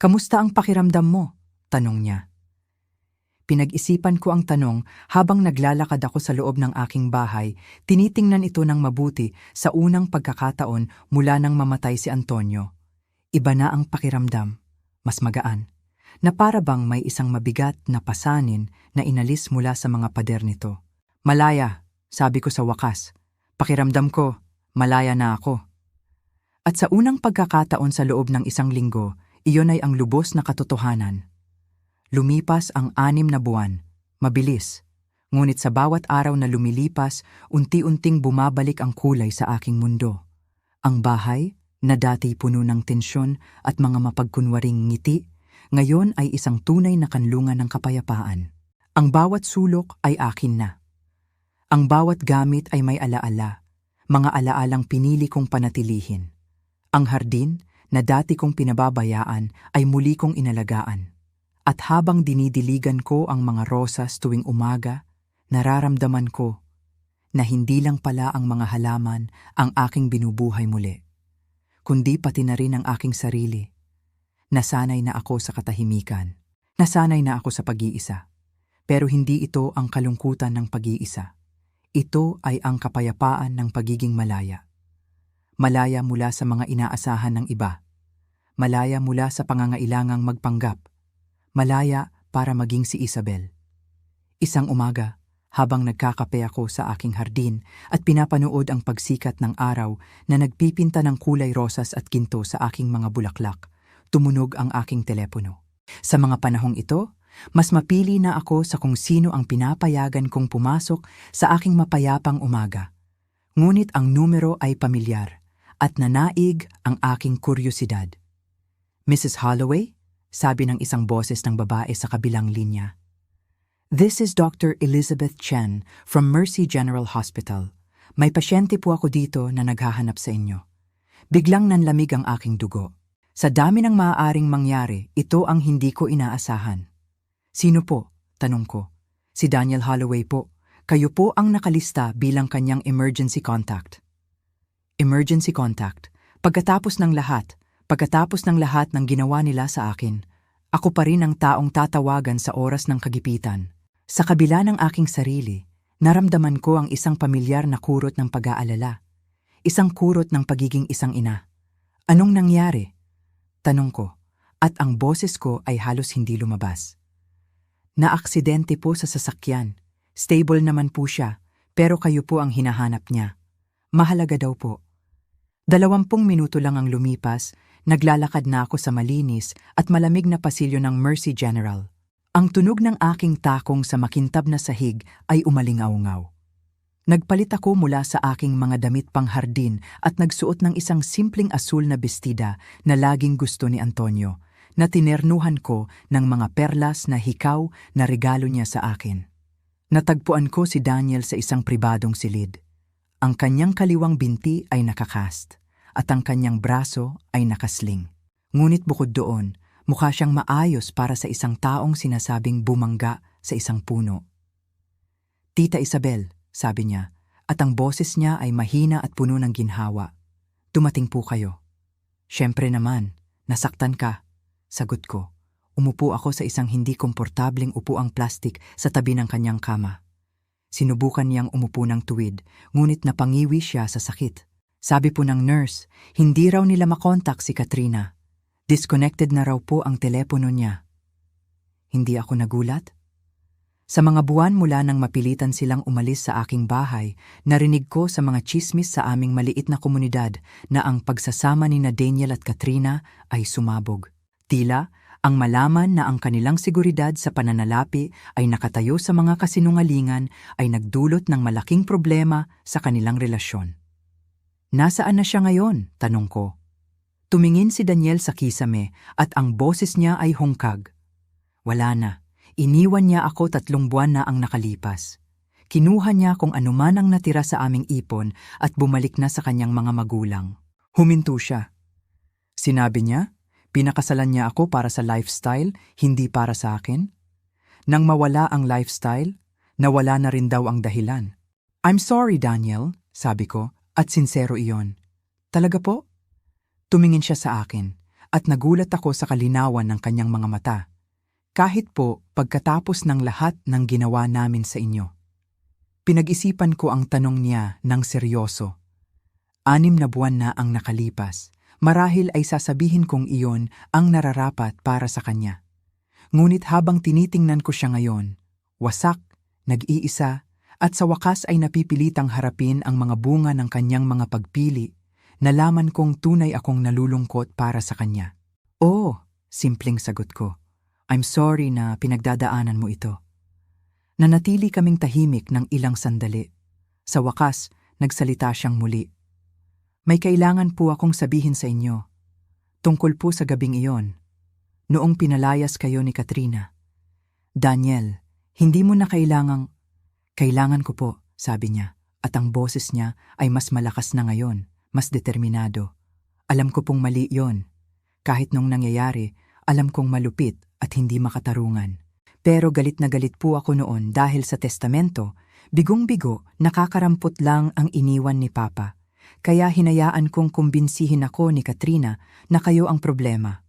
Kamusta ang pakiramdam mo? Tanong niya. Pinag-isipan ko ang tanong habang naglalakad ako sa loob ng aking bahay, tinitingnan ito ng mabuti sa unang pagkakataon mula nang mamatay si Antonio. Iba na ang pakiramdam, mas magaan, na para bang may isang mabigat na pasanin na inalis mula sa mga pader nito. Malaya, sabi ko sa wakas. Pakiramdam ko, malaya na ako. At sa unang pagkakataon sa loob ng isang linggo, iyon ay ang lubos na katotohanan. Lumipas ang 6 na buwan, mabilis. Ngunit sa bawat araw na lumilipas, unti-unting bumabalik ang kulay sa aking mundo. Ang bahay, na dati puno ng tensyon at mga mapagkunwaring ngiti, ngayon ay isang tunay na kanlungan ng kapayapaan. Ang bawat sulok ay akin na. Ang bawat gamit ay may alaala, mga alaalang pinili kong panatilihin. Ang hardin, na dati kong pinababayaan, ay muli kong inalagaan. At habang dinidiligan ko ang mga rosas tuwing umaga, nararamdaman ko na hindi lang pala ang mga halaman ang aking binubuhay muli, kundi pati na rin ang aking sarili. Nasanay na ako sa katahimikan. Nasanay na ako sa pag-iisa. Pero hindi ito ang kalungkutan ng pag-iisa. Ito ay ang kapayapaan ng pagiging malaya. Malaya mula sa mga inaasahan ng iba. Malaya mula sa pangangailangang magpanggap. Malaya para maging si Isabel. Isang umaga, habang nagkakape ako sa aking hardin at pinapanood ang pagsikat ng araw na nagpipinta ng kulay rosas at ginto sa aking mga bulaklak, tumunog ang aking telepono. Sa mga panahong ito, mas mapili na ako sa kung sino ang pinapayagan kong pumasok sa aking mapayapang umaga. Ngunit ang numero ay pamilyar at nanaig ang aking kuryosidad. Mrs. Holloway? Sabi ng isang boses ng babae sa kabilang linya. This is Dr. Elizabeth Chen from Mercy General Hospital. May pasyente po ako dito na naghahanap sa inyo. Biglang nanlamig ang aking dugo. Sa dami ng maaaring mangyari, ito ang hindi ko inaasahan. Sino po? Tanong ko. Si Daniel Holloway po. Kayo po ang nakalista bilang kanyang emergency contact. Emergency contact. Pagkatapos ng lahat ng ginawa nila sa akin, ako pa rin ang taong tatawagan sa oras ng kagipitan. Sa kabila ng aking sarili, naramdaman ko ang isang pamilyar na kurot ng pag-aalala. Isang kurot ng pagiging isang ina. Anong nangyari? Tanong ko, at ang boses ko ay halos hindi lumabas. Naaksidente po sa sasakyan. Stable naman po siya, pero kayo po ang hinahanap niya. Mahalaga daw po. 20 minuto lang ang lumipas, naglalakad na ako sa malinis at malamig na pasilyo ng Mercy General. Ang tunog ng aking takong sa makintab na sahig ay umalingaw-ngaw. Nagpalit ako mula sa aking mga damit panghardin at nagsuot ng isang simpleng asul na bestida na laging gusto ni Antonio, na tinernuhan ko ng mga perlas na hikaw na regalo niya sa akin. Natagpuan ko si Daniel sa isang pribadong silid. Ang kanyang kaliwang binti ay nakakast at ang kanyang braso ay nakasling. Ngunit bukod doon, mukha siyang maayos para sa isang taong sinasabing bumangga sa isang puno. Tita Isabel, sabi niya, at ang boses niya ay mahina at puno ng ginhawa. Dumating po kayo. Siyempre naman, nasaktan ka. Sagot ko. Umupo ako sa isang hindi komportabling upuang plastik sa tabi ng kanyang kama. Sinubukan niyang umupo ng tuwid, ngunit napangiwi siya sa sakit. Sabi po ng nurse, hindi raw nila makontak si Katrina. Disconnected na raw po ang telepono niya. Hindi ako nagulat. Sa mga buwan mula nang mapilitan silang umalis sa aking bahay, narinig ko sa mga tsismis sa aming maliit na komunidad na ang pagsasama ni na Daniel at Katrina ay sumabog. Tila, ang malaman na ang kanilang seguridad sa pananalapi ay nakatayo sa mga kasinungalingan ay nagdulot ng malaking problema sa kanilang relasyon. Nasaan na siya ngayon? Tanong ko. Tumingin si Daniel sa kisame at ang boses niya ay hungkag. Wala na. Iniwan niya ako 3 buwan na ang nakalipas. Kinuha niya kung anuman ang natira sa aming ipon at bumalik na sa kanyang mga magulang. Huminto siya. Sinabi niya, pinakasalan niya ako para sa lifestyle, hindi para sa akin. Nang mawala ang lifestyle, nawala na rin daw ang dahilan. I'm sorry, Daniel, sabi ko, at sincero iyon. Talaga po? Tumingin siya sa akin at nagulat ako sa kalinawan ng kanyang mga mata. Kahit po pagkatapos ng lahat ng ginawa namin sa inyo. Pinag-isipan ko ang tanong niya ng seryoso. 6 na buwan na ang nakalipas. Marahil ay sasabihin kong iyon ang nararapat para sa kanya. Ngunit habang tinitingnan ko siya ngayon, wasak, nag-iisa, at sa wakas ay napipilitang harapin ang mga bunga ng kanyang mga pagpili, nalaman kong tunay akong nalulungkot para sa kanya. Oo, simpleng sagot ko. I'm sorry na pinagdadaanan mo ito. Nanatili kaming tahimik ng ilang sandali. Sa wakas, nagsalita siyang muli. May kailangan po akong sabihin sa inyo. Tungkol po sa gabing iyon. Noong pinalayas kayo ni Katrina. Daniel, hindi mo na kailangang... Kailangan ko po, sabi niya. At ang boses niya ay mas malakas na ngayon, mas determinado. Alam ko pong mali yon. Kahit nung nangyayari, alam kong malupit at hindi makatarungan. Pero galit na galit po ako noon dahil sa testamento, bigong-bigo nakakarampot lang ang iniwan ni Papa. Kaya hinayaan kong kumbinsihin ako ni Katrina na kayo ang problema.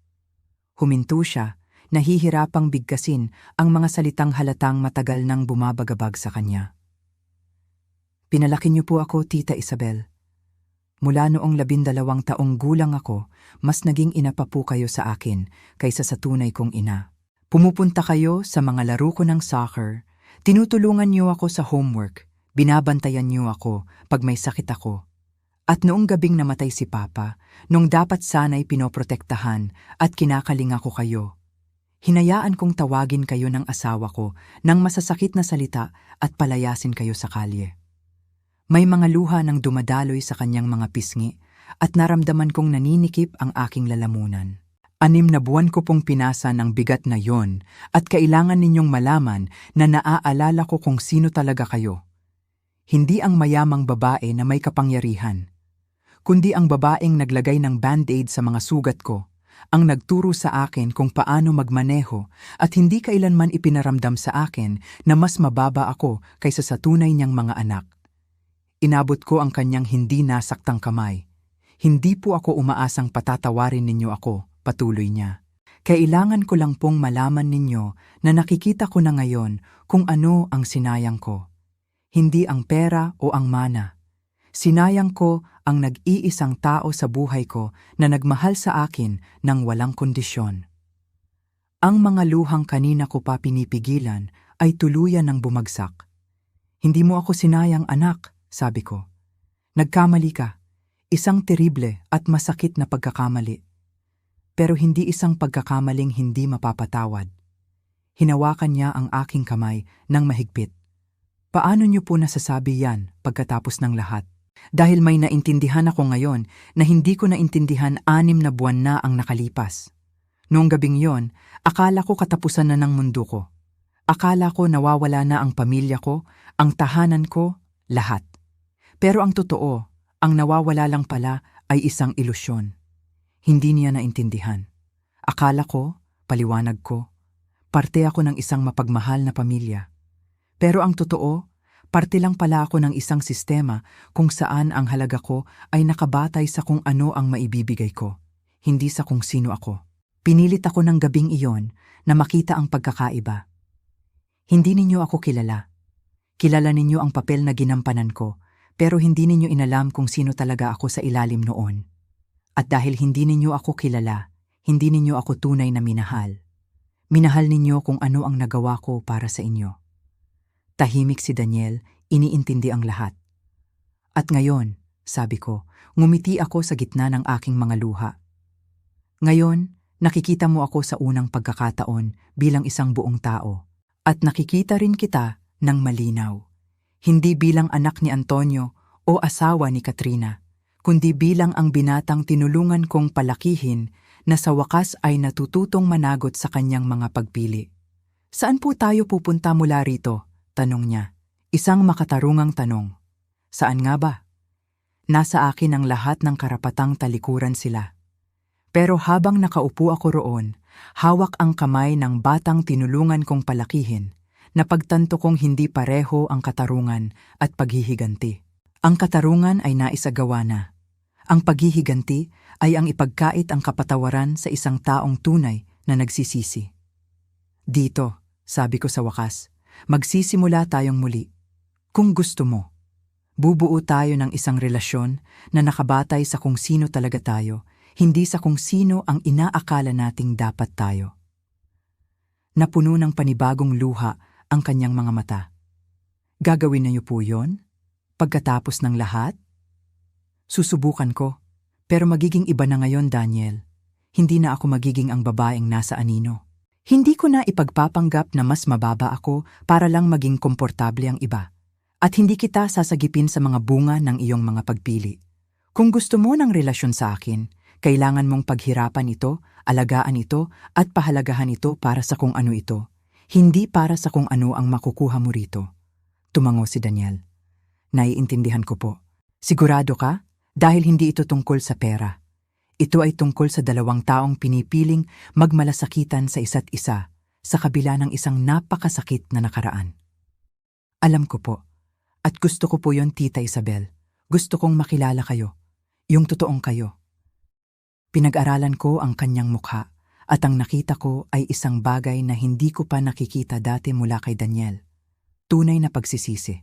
Huminto siya, nahihirapang bigkasin ang mga salitang halatang matagal nang bumabagabag sa kanya. Pinalaki niyo po ako, Tita Isabel. Mula noong 12 taong gulang ako, mas naging ina pa po kayo sa akin kaysa sa tunay kong ina. Pumupunta kayo sa mga laro ko ng soccer, tinutulungan niyo ako sa homework, binabantayan niyo ako pag may sakit ako. At noong gabing namatay si Papa, nung dapat sana'y pinoprotektahan at kinakalinga ko kayo, hinayaan kong tawagin kayo ng asawa ko ng masasakit na salita at palayasin kayo sa kalye. May mga luha nang dumadaloy sa kanyang mga pisngi at naramdaman kong naninikip ang aking lalamunan. 6 na buwan ko pong pinasa ng bigat na yon at kailangan ninyong malaman na naaalala ko kung sino talaga kayo. Hindi ang mayamang babae na may kapangyarihan, kundi ang babaeng naglagay ng band-aid sa mga sugat ko, ang nagturo sa akin kung paano magmaneho at hindi kailanman ipinaramdam sa akin na mas mababa ako kaysa sa tunay niyang mga anak. Inabot ko ang kanyang hindi nasaktang kamay. Hindi po ako umaasang patatawarin ninyo ako, patuloy niya. Kailangan ko lang pong malaman ninyo na nakikita ko na ngayon kung ano ang sinayang ko. Hindi ang pera o ang mana. Sinayang ko ang nag-iisang tao sa buhay ko na nagmahal sa akin ng walang kondisyon. Ang mga luhang kanina ko pa pinipigilan ay tuluyan ng bumagsak. Hindi mo ako sinayang, anak, sabi ko. Nagkamali ka. Isang terible at masakit na pagkakamali. Pero hindi isang pagkakamaling hindi mapapatawad. Hinawakan niya ang aking kamay ng mahigpit. Paano niyo po nasasabi yan pagkatapos ng lahat? Dahil may naintindihan ako ngayon na hindi ko naintindihan 6 na buwan na ang nakalipas. Noong gabing yon, akala ko katapusan na ng mundo ko. Akala ko nawawala na ang pamilya ko, ang tahanan ko, lahat. Pero ang totoo, ang nawawala lang pala ay isang ilusyon. Hindi niya naintindihan. Akala ko, paliwanag ko, parte ako ng isang mapagmahal na pamilya. Pero ang totoo, parte lang pala ako ng isang sistema kung saan ang halaga ko ay nakabatay sa kung ano ang maibibigay ko, hindi sa kung sino ako. Pinilit ako ng gabing iyon na makita ang pagkakaiba. Hindi ninyo ako kilala. Kilala ninyo ang papel na ginampanan ko, Pero hindi ninyo inalam kung sino talaga ako sa ilalim noon. At dahil hindi ninyo ako kilala, hindi ninyo ako tunay na minahal. Minahal ninyo kung ano ang nagawa ko para sa inyo. Tahimik si Daniel, iniintindi ang lahat. At ngayon, sabi ko, ngumiti ako sa gitna ng aking mga luha. Ngayon, nakikita mo ako sa unang pagkakataon bilang isang buong tao. At nakikita rin kita ng malinaw. Hindi bilang anak ni Antonio o asawa ni Katrina, kundi bilang ang binatang tinulungan kong palakihin na sa wakas ay natututong managot sa kanyang mga pagpili. Saan po tayo pupunta mula rito? Tanong niya. Isang makatarungang tanong. Saan nga ba? Nasa akin ang lahat ng karapatang talikuran sila. Pero habang nakaupo ako roon, hawak ang kamay ng batang tinulungan kong palakihin, napagtanto kong hindi pareho ang katarungan at paghihiganti. Ang katarungan ay naisagawa na. Ang paghihiganti ay ang ipagkait ang kapatawaran sa isang taong tunay na nagsisisi. Dito, sabi ko sa wakas, magsisimula tayong muli. Kung gusto mo, bubuo tayo ng isang relasyon na nakabatay sa kung sino talaga tayo, hindi sa kung sino ang inaakala nating dapat tayo. Napuno ng panibagong luha ang kanyang mga mata. Gagawin niyo po yon? Pagkatapos ng lahat? Susubukan ko, pero magiging iba na ngayon, Daniel. Hindi na ako magiging ang babaeng nasa anino. Hindi ko na ipagpapanggap na mas mababa ako para lang maging komportable ang iba. At hindi kita sasagipin sa mga bunga ng iyong mga pagpili. Kung gusto mo ng relasyon sa akin, kailangan mong paghirapan ito, alagaan ito, at pahalagahan ito para sa kung ano ito. Hindi para sa kung ano ang makukuha mo rito. Tumango si Daniel. Naiintindihan ko po. Sigurado ka? Dahil hindi ito tungkol sa pera. Ito ay tungkol sa dalawang taong pinipiling magmalasakitan sa isa't isa sa kabila ng isang napakasakit na nakaraan. Alam ko po. At gusto ko po yon, Tita Isabel. Gusto kong makilala kayo. Yung totoong kayo. Pinag-aralan ko ang kanyang mukha at ang nakita ko ay isang bagay na hindi ko pa nakikita dati mula kay Daniel. Tunay na pagsisisi.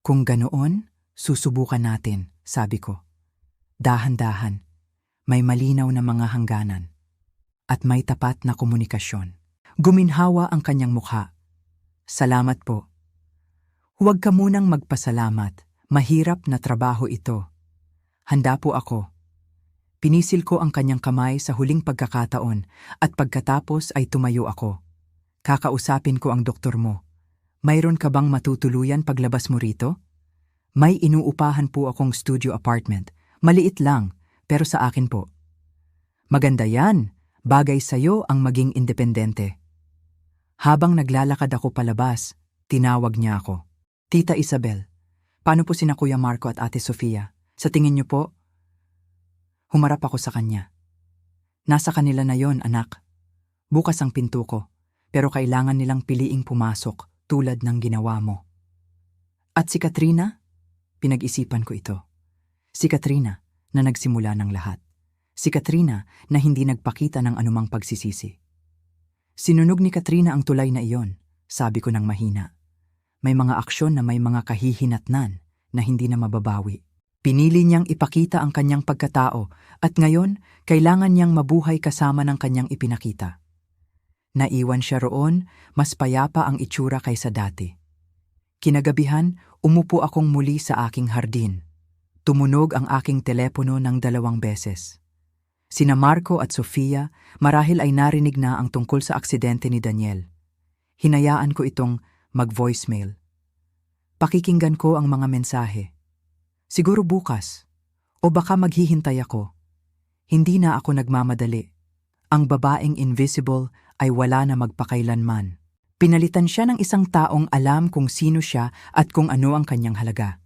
Kung ganoon, susubukan natin, sabi ko. Dahan-dahan, may malinaw na mga hangganan at may tapat na komunikasyon. Guminhawa ang kanyang mukha. Salamat po. Huwag ka munang magpasalamat. Mahirap na trabaho ito. Handa po ako. Pinisil ko ang kanyang kamay sa huling pagkakataon at pagkatapos ay tumayo ako. Kakausapin ko ang doktor mo. Mayroon ka bang matutuluyan paglabas mo rito? May inuupahan po akong studio apartment. Maliit lang, pero sa akin po. Maganda yan. Bagay sa'yo ang maging independente. Habang naglalakad ako palabas, tinawag niya ako. Tita Isabel, paano po sina Kuya Marco at Ate Sofia? Sa tingin niyo po? Humarap ako sa kanya. Nasa kanila na yon, anak. Bukas ang pinto ko, pero kailangan nilang piliing pumasok tulad ng ginawa mo. At si Katrina? Pinag-isipan ko ito. Si Katrina na nagsimula ng lahat. Si Katrina na hindi nagpakita ng anumang pagsisisi. Sinunog ni Katrina ang tulay na iyon, sabi ko ng mahina. May mga aksyon na may mga kahihinatnan na hindi na mababawi. Pinili niyang ipakita ang kanyang pagkatao at ngayon kailangan niyang mabuhay kasama ng kanyang ipinakita. Naiwan siya roon, mas payapa ang itsura kaysa dati. Kinagabihan, umupo akong muli sa aking hardin. Tumunog ang aking telepono ng 2 beses. Sina Marco at Sofia marahil ay narinig na ang tungkol sa aksidente ni Daniel. Hinayaan ko itong mag-voicemail. Pakikinggan ko ang mga mensahe. Siguro bukas, o baka maghihintay ako. Hindi na ako nagmamadali. Ang babaeng invisible ay wala na magpakailanman. Pinalitan siya ng isang taong alam kung sino siya at kung ano ang kanyang halaga.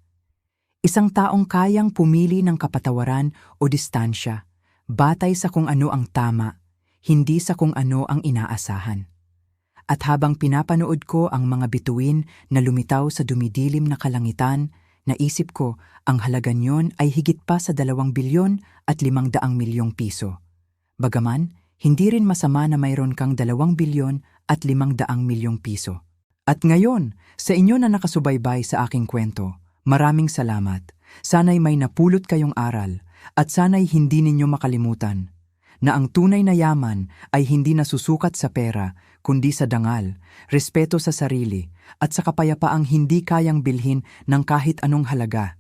Isang taong kayang pumili ng kapatawaran o distansya, batay sa kung ano ang tama, hindi sa kung ano ang inaasahan. At habang pinapanood ko ang mga bituin na lumitaw sa dumidilim na kalangitan, naisip ko ang halaga niyon ay higit pa sa 2 bilyon at 500 milyong piso. Bagaman, hindi rin masama na mayroon kang 2 bilyon at 500 milyong piso. At ngayon, sa inyo na nakasubaybay sa aking kwento, Maraming salamat. Sana'y may napulot kayong aral at sana'y hindi ninyo makalimutan na ang tunay na yaman ay hindi nasusukat sa pera kundi sa dangal, respeto sa sarili at sa kapayapaang hindi kayang bilhin ng kahit anong halaga.